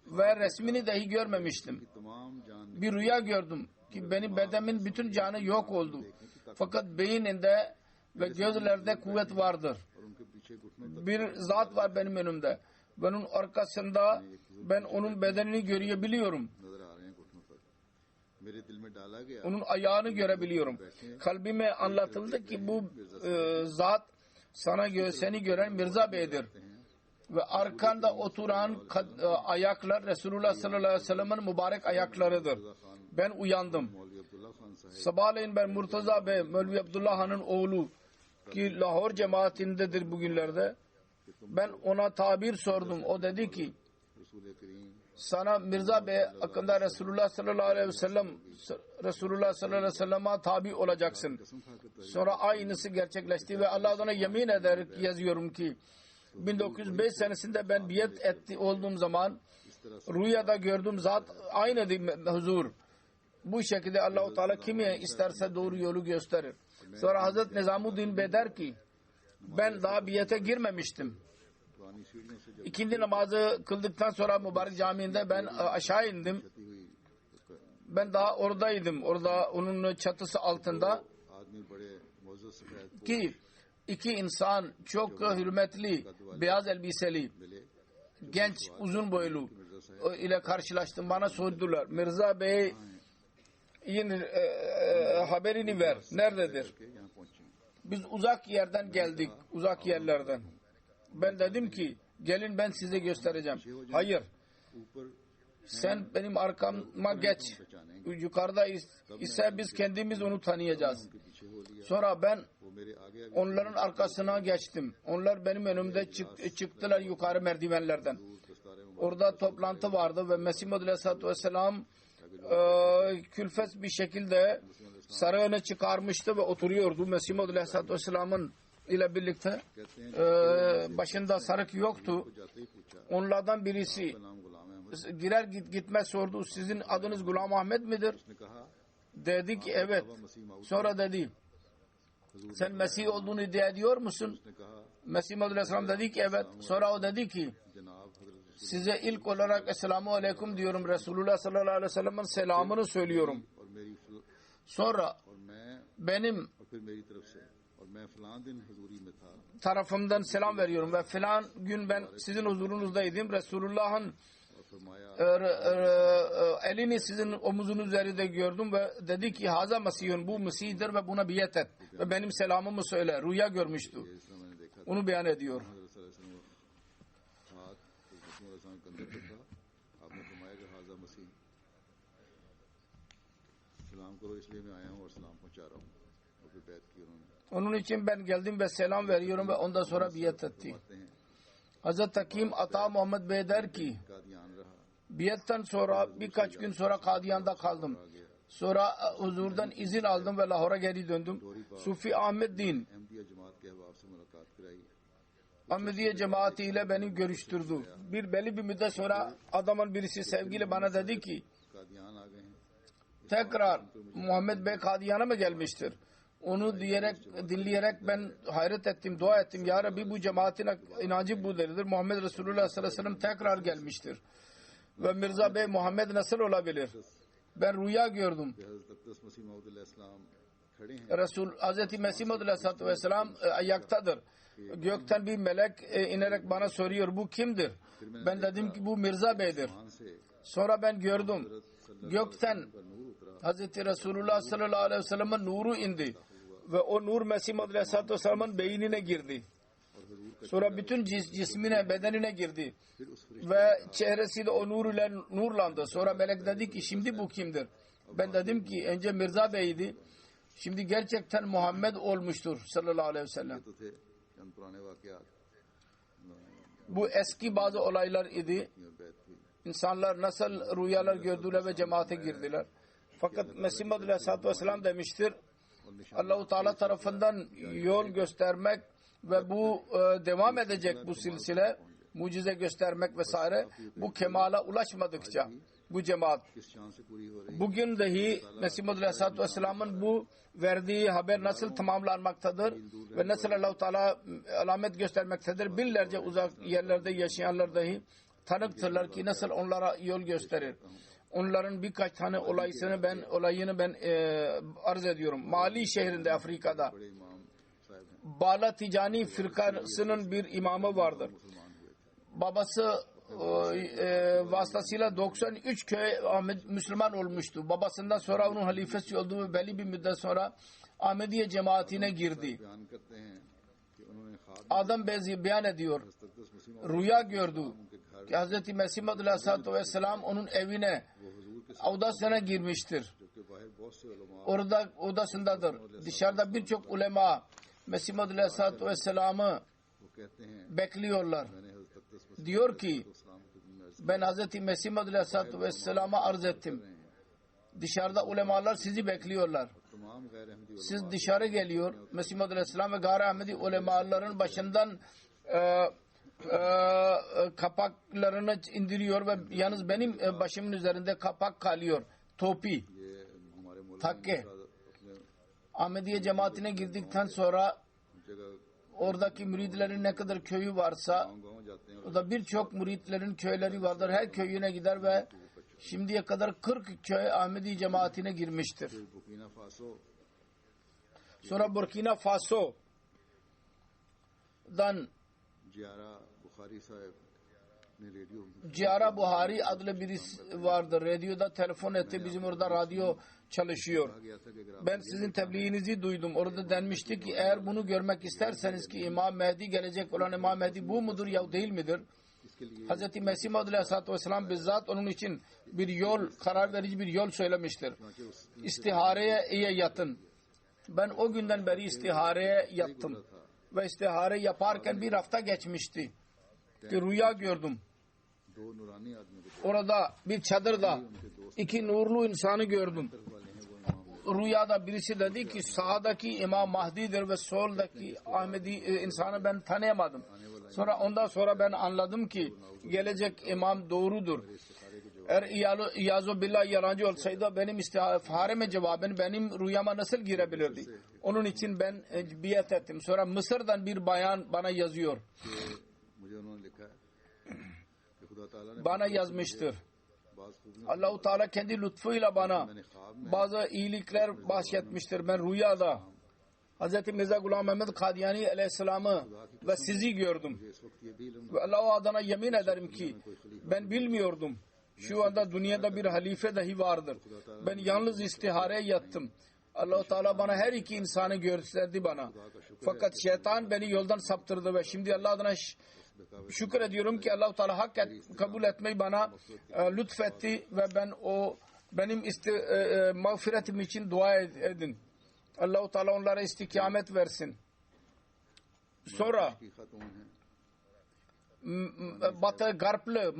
Ve resmini dahi görmemiştim. Bir rüya gördüm ki benim bedenimin bütün canı yok oldu. Fakat beyninde ve gözlerde kuvvet vardır. Bir zat var benim önümde. Benim arkasında ben onun bedenini görebiliyorum. Onun ayağını görebiliyorum. Kalbime anlatıldı ki bu zat seni gören Mirza Bey'dir. Ve arkanda oturan ayaklar Resulullah sallallahu aleyhi ve sellem'in mübarek ayaklarıdır. Ben uyandım. Sabahleyin ben Murtaza Bey, Mevlevi Abdullah Han'ın oğlu ki Lahor cemaatindedir bugünlerde. Ben ona tabir sordum. O dedi ki sana Mirza Bey hakkında Resulullah sallallahu aleyhi ve sellem'e tabi olacaksın. Sonra aynısı gerçekleşti ve Allah'tan yemin ederek yazıyorum ki 1905 senesinde ben biat olduğum zaman rüyada gördüğüm zat aynı huzur. Bu şekilde Allah-u Teala kime isterse doğru yolu gösterir. Sonra Hazreti Nizamuddin Bey der ki ben daha biate girmemiştim. İkindi namazı kıldıktan sonra mübarek camiinde ben aşağı indim. Ben daha oradaydım. Orada onun çatısı altında ki iki insan çok hürmetli, beyaz elbiseli, genç, uzun boylu ile karşılaştım. Bana sordular. Mirza Bey'in haberini ver. Nerededir? Biz uzak yerden geldik. Uzak yerlerden. Ben dedim ki gelin ben size göstereceğim. Hayır. Sen benim arkama geç. Yukarıda ise biz kendimiz onu tanıyacağız. Sonra ben onların arkasına geçtim. Onlar benim önümde çıktılar yukarı merdivenlerden. Orada toplantı vardı ve Mesih Maud Aleyhisselatü Vesselam külfet bir şekilde sarığını çıkarmıştı ve oturuyordu. Mesih Maud Aleyhisselatü Vesselam'ın ile birlikte başında sarık yoktu. Onlardan birisi girer gitmez sordu. Sizin adınız Gulam Ahmet midir? Dedi ki evet. Sonra dedi sen Mesih olduğunu iddia ediyor musun? Mesih Maud Aleyhisselam dedi ki evet. Sonra o dedi ki size ilk olarak Esselamu Aleyküm diyorum. Resulullah sallallahu aleyhi ve sellem'in selamını söylüyorum. Sonra benim tarafımdan selam veriyorum ve filan gün ben sizin huzurunuzdaydım. Resulullah'ın elini sizin omuzunuz üzerinde gördüm ve dedi ki Haza Mesih'ün, bu Mesih'dir ve buna biat et ve benim selamımı söyle. Rüya görmüştü. Onu beyan ediyor. Onun için ben geldim ve selam veriyorum ve ondan sonra biat etti. Hazreti Hakim Ata Muhammed Bey der ki biattan sonra birkaç gün sonra Kadiyan'da kaldım. Sonra huzurdan izin aldım ve Lahor'a geri döndüm. Sufi Ahmet Din Ahmediye cemaati ile beni görüştürdü. Belli bir müddet sonra adamın birisi sevgili bana dedi ki Kadian आ गए हैं। tekrar Muhammed Bey Kadiyan'a mı gelmiştir? Onu dinleyerek ben hayret ettim, dua ettim. Ya Rabbi, bu cemaatin inancı bu deridir. Muhammed Resulullah sallallahu aleyhi ve sellem tekrar gelmiştir. Ve Mirza Bey Muhammed nasıl olabilir? Ben rüya gördüm. हज़रत अक़दस मसीह मऊद अलैहिस्सलाम खड़े हैं। Hz. Mesih Maud aleyhissalatü vesselam ayaktadır. Gökten bir melek inerek bana soruyor, bu kimdir? Ben dedim ki bu Mirza Bey'dir. आसमान से Sonra ben gördüm. Gökten Hz. Resulullah sallallahu aleyhi ve sellem'in nuru indi. Ve o nur Mesih Maud aleyhissalatü vesselam'ın beynine girdi. Sonra bütün cismine, bedenine girdi. Ve çehresi de o nur ile nurlandı. Sonra melek dedi ki şimdi bu kimdir? Ben dedim ki önce Mirza Bey'di. Şimdi gerçekten Muhammed olmuştur sallallahu aleyhi ve sellem. तो थे चंद पुराने वाक़यात Bu eski bazı olaylar idi. और बैत हुई। İnsanlar nasıl rüyalar gördüler ve cemaate girdiler. Fakat Mesih Maud aleyhissalatü vesselam demiştir. Allah-u Teala tarafından yol göstermek ve bu devam edecek bu silsile, mucize göstermek vesaire, bu kemala ulaşmadıkça bu cemaat. किस चांद से पूरी हो रही Bugün dahi Mesih Maud aleyhissalatü vesselamın bu verdiği haber nasıl tamamlanmaktadır ve nasıl Allah-u Teala alamet göstermektedir. Binlerce uzak yerlerde yaşayanlar dahi tanıktırlar ki nasıl onlara yol gösterir. Onların birkaç tane olayını ben arz ediyorum. Mali şehrinde Afrika'da बड़े इमाम साहब हैं, Bala Ticani firkasının bir imamı vardır. Babası vasıtasıyla 93 köy Müslüman olmuştu. Babasından sonra onun halifesi oldu ve belli bir müddet sonra Ahmediye cemaatine girdi. बयान करते हैं कि उन्होंने ख्वाब Adam beyan ediyor. में अक़दस मसीह मऊद Rüya gördü उनके घर ki Hz. Mesih Maud aleyhissalatü vesselam onun evine, वो हुजूर के odasına girmiştir. जबकि बाहर बहुत से उलमा Orada odasındadır. Dışarıda birçok ulema Mesih Maud aleyhissalatü vesselam'ı वो कहते हैं bekliyorlar. मैंने हज़रत अक़दस मसीह Diyor ki इस्लाम की दुनिया से ben Hz. Mesih Maud aleyhissalatü vesselam'a arz ettim. Dışarıda ulemalar sizi bekliyorlar. तमाम गैर Ahmadi Siz dışarı geliyor. Mesih Maud aleyhisselam ve gayri Ahmedi ulemaların başından kapaklarını indiriyor ve yalnız benim başımın üzerinde kapak kalıyor. Topi, ये हमारे मुल्क takke. अपने Ahmediye cemaatine girdikten sonra जगह oradaki müridlerin ne kadar köyü varsa गाँव जाते हैं o da birçok müritlerin köyleri vardır. Her köyüne gider ve şimdiye kadar 40 köy Ahmedi cemaatine girmiştir. Burkina Faso Sonra Burkina Faso'dan जियारा बुखारी साहब ने radio Ciara Buhari adlı birisi vardır. Radyoda telefon etti. Bizim orada radyo çalışıyor. कहा गया था कि अगर आप Ben sizin tebliğinizi duydum. Orada denmişti ki eğer bunu görmek isterseniz ki İmam Mehdi gelecek olan İmam Mehdi bu mudur ya değil midir? इसके लिए Hz. Mesih Maud aleyhissalatü vesselam bizzat onun için bir yol, karar verici bir yol söylemiştir. İstihareye yatın. Ben o günden beri istihareye yattım. Ve istihare yaparken bir hafta geçmişti. Ki rüya gördüm. दो नूरानी आदमी को Orada bir çadırda iki nurlu insanı gördüm. वाले हैं वो इमाम Rüyada birisi dedi ki sağdaki İmam Mahdi'dir ve soldaki Ahmedi insanı ben tanıyamadım. Ondan sonra ben anladım ki gelecek imam doğrudur. Eğer İyazu Billah yalancı olsaydı benim istihareme cevaben benim rüyama nasıl girebilirdi? Onun için ben biat ettim. Sonra Mısır'dan bir bayan bana yazıyor. कि मुझे उन्होंने लिखा है कि खुदा ताला ने Bana yazmıştır. बाज खूबियों Allah-u Teala kendi lütfuyla bana मैंने ख्वाब में bazı iyilikler bahşetmiştir. Ben rüyada Hz. Mirza Ghulam Ahmad Kadiyani aleyhisselamı ve sizi gördüm. इस वक्त ये भी इल्म Ve Allah adına yemin ederim ki ben bilmiyordum. Şu anda dünyada bir halife dahi vardır. Ben yalnız istihareye yattım. Allah-u Teala bana her iki insanı gösterdi bana. Fakat şeytan beni yoldan saptırdı ve şimdi Allah adına şükür ediyorum ki Allah-u Teala kabul etmeyi bana lütfetti ve benim mağfiretim için dua edin. Allah-u Teala onlara istikamet versin. Sonra की खातून हैं Batı Garplı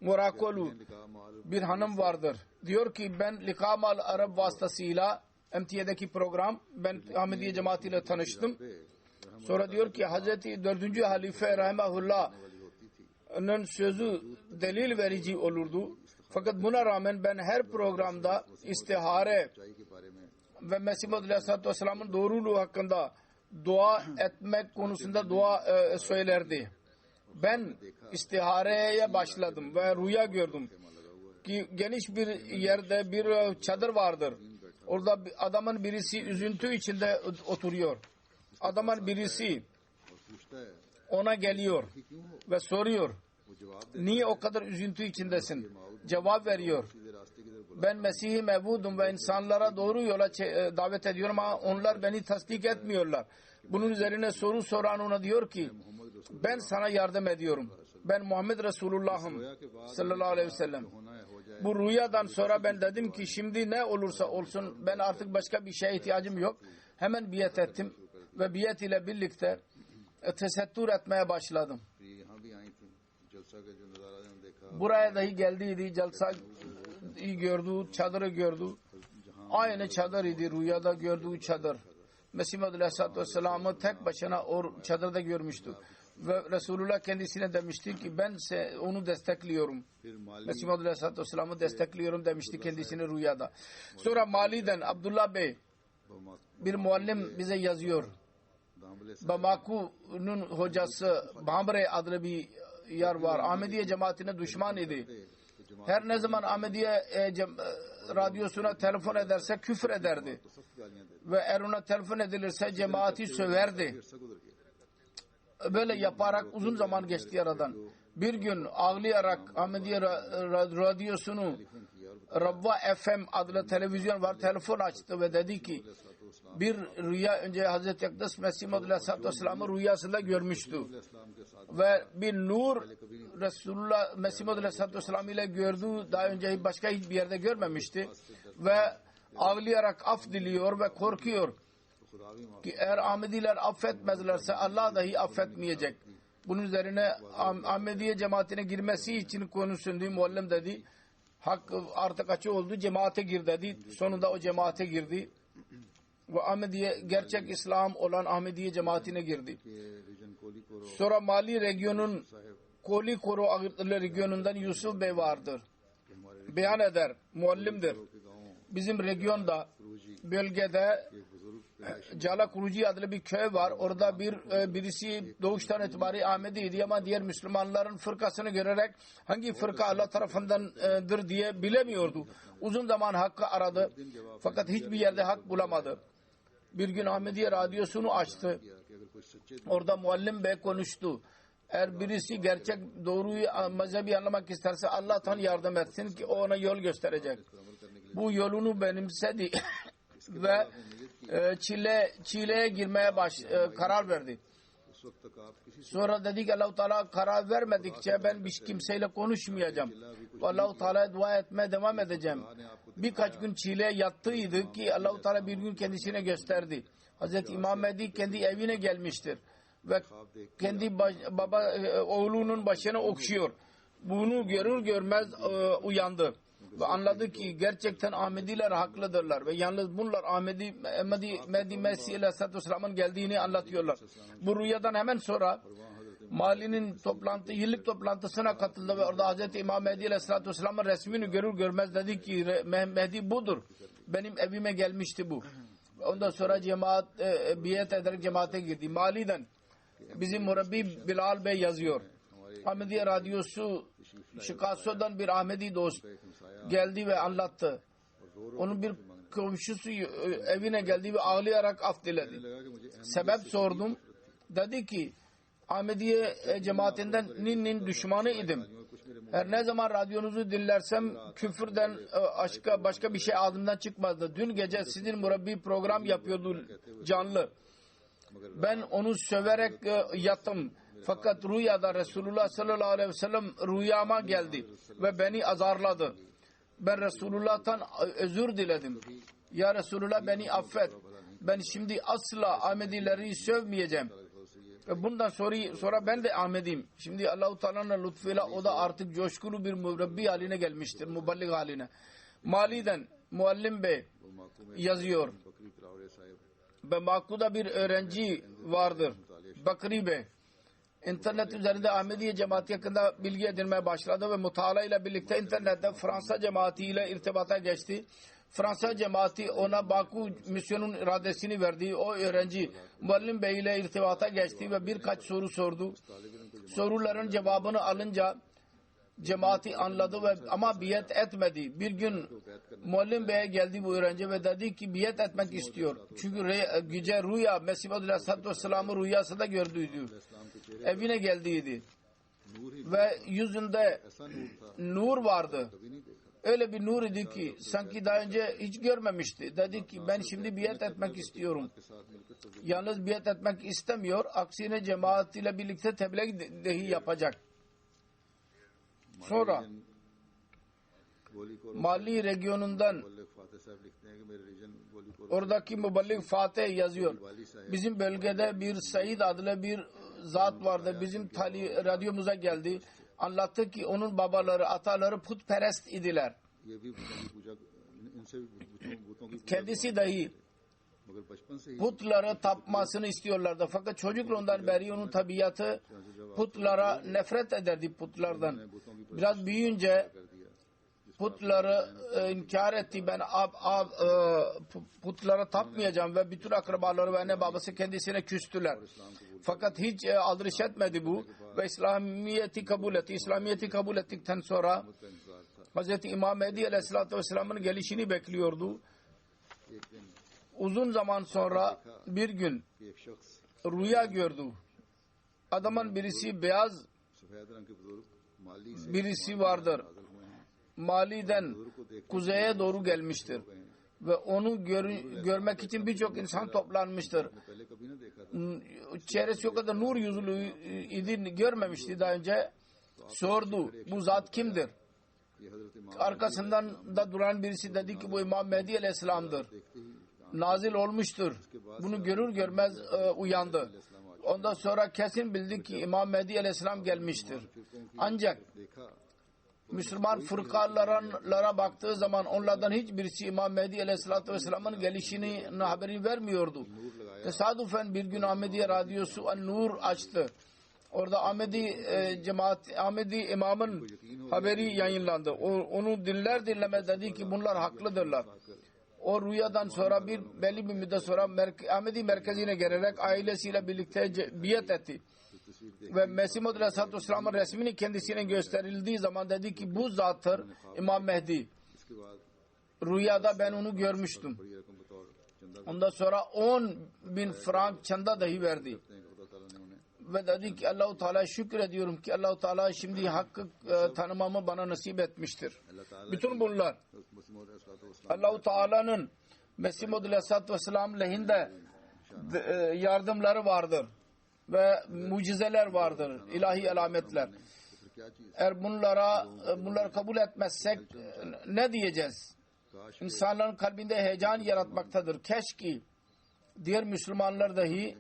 Morakolu निकाह माल bir hanım vardır. Diyor ki ben Likamal Arap vasıtasıyla MTA'daki program ben Ahmediye cemaatiyle tanıştım. Sonra diyor ki Hazreti 4. Halife Rahimahullah'ın sözü delil verici olurdu. Fakat buna rağmen ben her programda istihare सच्चाई के बारे में ve Mesih Maud Aleyhisselatü Vesselam'ın doğruluğu hakkında dua etmek konusunda dua söylerdi. Ben istihareye başladım ve rüya gördüm ki geniş bir yerde bir çadır vardır. Orada adamın birisi üzüntü içinde oturuyor. Adamın birisi और पूछता है ona geliyor कि क्यों हो, ve soruyor. वो जवाब दे Niye o kadar üzüntü içindesin? Cevap veriyor. सीधे रास्ते की तरफ बुला Ben Mesih-i Mevudum ve insanlara doğru yola davet ediyorum ama onlar beni tasdik etmiyorlar. Bunun üzerine soru soran ona diyor ki ben sana yardım ediyorum. Ben Muhammed Resulullah'ım sallallahu aleyhi ve sellem. होना है हो जाए Bu rüyadan sonra ben dedim ki şimdi ne olursa olsun ben artık başka bir şeye ihtiyacım yok. Hemen biat ettim ve biat ile birlikte tesettür etmeye başladım. फिर ये यहाँ भी आई थी जलसा का जो नज़ारा हमने देखा Buraya dahi geldiydi, celsa gördü, çadırı gördü. Aynı çadır idi, rüyada gördüğü çadır. Mesih Maud Aleyhisselatü Vesselam'ı tek başına o çadırda görmüştü. Ve Resulullah kendisine demişti ki ben onu destekliyorum. फिर माली Mesih Maud Aleyhisselatü Vesselam'ı destekliyorum demişti kendisine rüyada. Sonra Mali'den Abdullah Bey bir muallim bize yazıyor. Damle Bamaku'nun hocası Bhambre adlı bir yer var. Ahmediye cemaatine düşman idi. Her ne zaman Ahmediye radyosuna telefon ederse küfür ederdi. सख्त गालियां देते Ve eğer ona telefon edilirse cemaati söverdi. ऐसा गुजर गया Böyle yaparak uzun zaman geçti aradan. Bir gün ağlayarak Ahmediye radyosunu Rabba FM adlı televizyon var. Telefon açtı ve dedi ki bir rüya önce Hazreti Akdas Mesih Maud Aleyhisselatü Vesselam'ı rüyasında görmüştü. इस्लाम के साथ Ve bir nur Resulullah Mesih Maud Aleyhisselatü Vesselam ile gördüğü daha önce başka hiçbir yerde görmemişti. Ve ağlayarak af diliyor ve korkuyor खुदा भी माफ ki eğer Ahmediler affetmezlerse Allah dahi affetmeyecek. Bunun üzerine Ahmediye cemaatine girmesi için konuşuldu. Muallim dedi hak artık açı oldu, cemaate gir dedi. Sonunda o cemaate girdi. Ve Ahmediye gerçek İslam olan Ahmediye cemaatine girdi. के रीजन कोली को Sonra Mali regionun Koli Koro adlı regionundan Yusuf Bey vardır. Beyan eder, muallimdir. के गाँव Bizim regionda bölgede एक बुजुर्ग Cala Kuruci adlı bir köy var. Orada birisi doğuştan itibari Ahmediydi ama diğer Müslümanların fırkasını görerek hangi fırka Allah tarafındandır diye bilemiyordu. Uzun zaman hakkı aradı. Fakat hiçbir yerde hak bulamadı. Bir gün Ahmediye radyosunu açtı. कि अगर कोई सच्चे Orada muallim bey konuştu. Eğer birisi gerçek doğruyu mezhebi anlamak isterse Allah'tan yardım etsin ki o ona yol gösterecek. Bu yolunu benimsedi ve Çile'ye girmeye karar verdi. उस वक्त तक आप किसी Sonra dedi ki Allah-u Teala karar vermedikçe ben bir kimseyle konuşmayacağım. Ve Allah-u Teala'ya dua etmeye devam edeceğim. Birkaç gün Çile'ye yattıydı ki Allah-u Teala bir gün kendisine gösterdi. Hazreti İmam Mehdi kendi evine gelmiştir. Ve kendi oğlunun başına okşuyor. Bunu görür görmez uyandı. Ve anladı ki gerçekten Ahmediler haklıdırlar. Ve yalnız bunlar Mehdi Mesih Aleyhisselatü Vesselam'ın geldiğini anlatıyorlar. Bu rüyadan hemen sonra Mali'nin yıllık toplantısına katıldı ve orada Hz. İmam Mehdi Aleyhisselatü Vesselam'ın resmini görür görmez dedi ki Mehdi budur. Benim evime gelmişti bu. Ondan sonra cemaat biat ederek cemaate girdi. Mali'den bizim murabbi Bilal Bey yazıyor. Ahmediye radyosu Chicago'dan bir Ahmedi dost geldi ve anlattı. Onun bir komşusu evine geldi ve ağlayarak af diledi. Sebep sordum. Dedi ki Ahmediye cemaatinden düşmanı idim. Her ne zaman radyonuzu dinlersem küfürden başka bir şey ağzımdan çıkmazdı. Dün gece sizin murabbi program yapıyordu canlı. Ben onu söverek yattım. Fakat rüyada Resulullah sallallahu aleyhi ve sellem rüyama geldi ve beni azarladı. Ben Resulullah'tan özür diledim. Ya Resulullah beni affet. Ben şimdi asla Ahmedileri sövmeyeceğim. Ve bundan sonra ben de Ahmediyim. Şimdi Allah-u Teala'nın lütfuyla o da artık coşkulu bir mürebbi haline gelmiştir. Muballig haline. Mali'den Muallim Bey yazıyor. Bamaku'da bir öğrenci vardır. Bakri Bey. İnternet üzerinde Ahmediye cemaati hakkında bilgi edinmeye başladı ve mutala ile birlikte internette Fransa cemaati ile irtibata geçti. Fransa cemaati ona Baku misyonun iradesini verdi. O öğrenci Muallim Bey ile irtibata geçti ve birkaç soru sordu. Soruların cevabını alınca cemaati anladı ve ama biat etmedi. Bir gün Muallim Bey'e geldi bu öğrenci ve dedi ki biat etmek istiyor. Çünkü gece rüya Mesih Maud Aleyhisselatü Vesselam'ı rüyasında gördüydü. Evine geldiydi. Ve yüzünde nur vardı. Öyle bir nur idi ki sanki daha önce hiç görmemişti. Dedi ki ben şimdi biat etmek istiyorum. Yalnız biat etmek istemiyor. Aksine cemaat ile birlikte tebliğ dahi yapacak. Sonra Mali regionundan oradaki Muballik Fatih yazıyor. Bizim bölgede bir Said adlı bir zat vardı. Bizim radyomuza geldi. Anlattı ki onun babaları, ataları putperest idiler. Kendisi dahi putlara tapmasını istiyorlardı. Fakat çocukluğundan beri onun tabiatı putlara nefret ederdi, putlardan. Biraz büyüyünce putları inkar etti. Ben putlara tapmayacağım ve bütün akrabaları ve anne babası kendisine küstüler. Fakat hiç aldırış etmedi bu ve İslamiyet'i kabul etti. İslamiyet'i kabul ettikten sonra Hz. İmam Mehdi Aleyhisselatü Vesselam'ın gelişini bekliyordu. Uzun zaman sonra bir gün rüya gördü. Adamın birisi beyaz birisi vardır. Mali'den kuzeye doğru gelmiştir. Ve onu görmek için birçok insan toplanmıştır. Çehresi o kadar nur yüzlü idi, görmemişti daha önce. Sordu, bu zat kimdir? Arkasından da duran birisi dedi ki bu İmam Mehdi Aleyhisselam'dır. Nazil olmuştur. Bunu görür görmez uyandı. Ondan sonra kesin bildi ki İmam Mehdi Aleyhisselam gelmiştir. Ancak Müslüman fırkalara baktığı zaman onlardan hiçbirisi İmam Mehdi Aleyhisselatü Vesselam'ın gelişinin haberini vermiyordu. Tesadüfen bir gün Ahmediye radyosu An-Nur açtı. Orada Ahmedi imamın haberi yayınlandı. Onu dinler dinlemez dedi ki bunlar haklıdırlar. O rüyadan sonra belli bir müddet sonra Ahmedi merkezine gelerek ailesiyle birlikte biat etti. Ve Mesih Maud Aleyhisselatü Vesselam'ın resmini kendisine gösterildiği zaman dedi ki bu zattır İmam Mehdi. Rüyada ben onu görmüştüm. Ondan sonra 10.000 frank çanda dahi verdi. Ve dedi ki Allah-u Teala şükür ediyorum ki Allah-u Teala şimdi hakkı tanımamı bana nasip etmiştir. Bütün bunlar Allah-u Teala'nın Mesih Maud Aleyhisselatü Vesselam lehinde yardımları vardır. Ve mucizeler vardır. İlahi alametler. Eğer bunları kabul etmezsek ne diyeceğiz? İnsanların kalbinde heyecan yaratmaktadır. Keşke diğer Müslümanlar dahi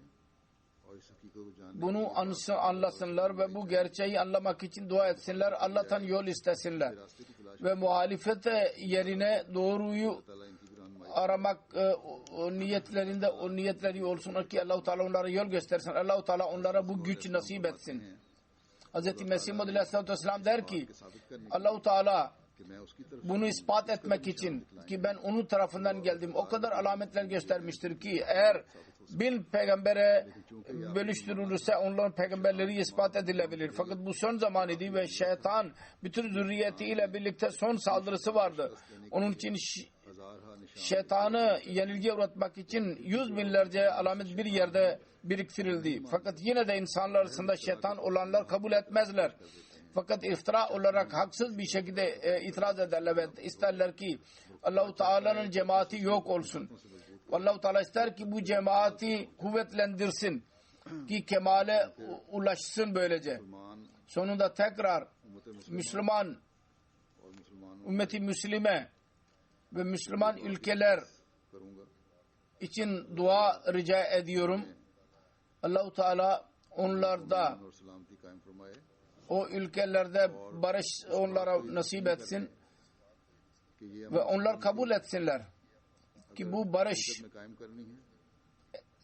bunu anlasınlar ve bu gerçeği anlamak için dua etsinler. Allah'tan yol istesinler. Ve muhalefet yerine doğruyu aramak o niyetleri olsun ki Allah-u Teala onlara yol göstersin. Allah-u Teala onlara bu güç nasip etsin. Hz. Mesih Maud Aleyhisselatü Vesselam der ki Allah-u Teala bunu ispat etmek için ki ben onun tarafından geldim. O kadar alametler göstermiştir ki eğer 1000 peygambere bölüştürülürse onların peygamberleri ispat edilebilir. Fakat bu son zaman idi ve şeytan bütün zürriyetiyle birlikte son saldırısı vardı. Onun için şeytanı yenilgiye uğratmak için 100 binlerce alamet bir yerde biriktirildi. Fakat yine de insanlar arasında şeytan olanlar kabul etmezler. Fakat iftira olarak haksız bir şekilde itiraz ederler ve isterler ki Allah-u Teala'nın cemaati yok olsun. Allah-u Teala ister ki bu cemaati kuvvetlendirsin ki kemale ulaşsın böylece. Sonunda tekrar Müslüman ümmeti Müslime ve Müslüman ülkeler için dua rica ediyorum. Allah-u Teala onlarda o ülkelerde barış onlara nasip etsin ve onlar kabul etsinler ki bu barış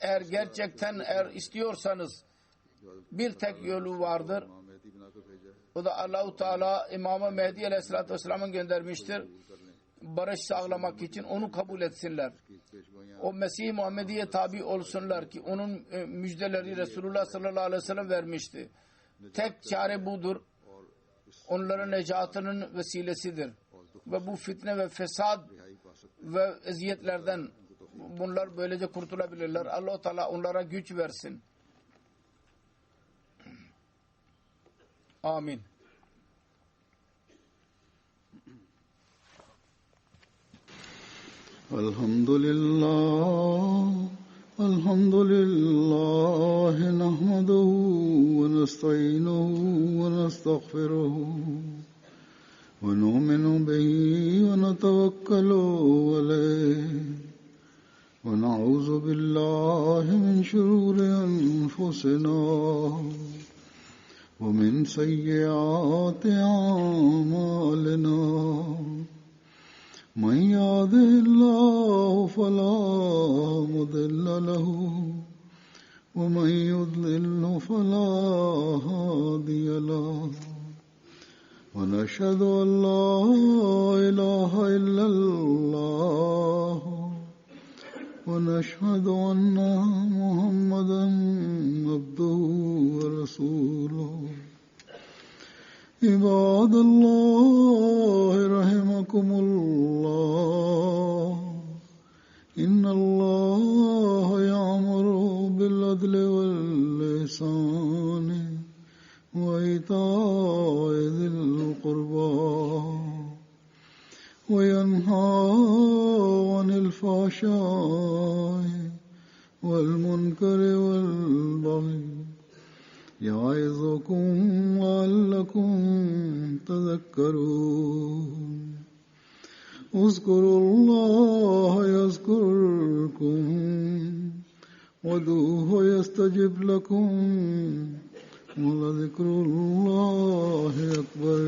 eğer gerçekten istiyorsanız bir tek yolu vardır. इमाम मेहदी बनाकर भेजा है O da Allah-u Teala İmam-ı Mehdi Aleyhisselatü Vesselam'a göndermiştir. Barış sağlamak için onu kabul etsinler. O Mesih Muhammediye tabi olsunlar ki onun müjdeleri Resulullah sallallahu aleyhi ve sellem vermişti. Tek çare budur. Onların necatının vesilesidir. Ve bu fitne ve fesad ve eziyetlerden bunlar böylece kurtulabilirler. Allah-u Teala onlara güç versin. Amin. Elhamdülillah nahmaduhu ve nesta'inuhu ve nestağfiruhu ve nu'minu bihi ve netevekkalu aleyh ve na'uzu billahi min şururi enfusina ve min seyyiati a'malina. من يهده الله فلا مضل له ومن يضلل فلا هادي له ونشهد أن لا إله إلا الله ونشهد أن محمدا عبده ورسوله. عباد الله رحمكم الله إن الله يأمر بالعدل والإحسان وإيتاء ذي القربى وينهى عن الفحشاء والمنكر والبغي يعظكم لعلكم تذكرون. اذكروا الله يذكركم وادعوه يستجب لكم ولذكر الله أكبر.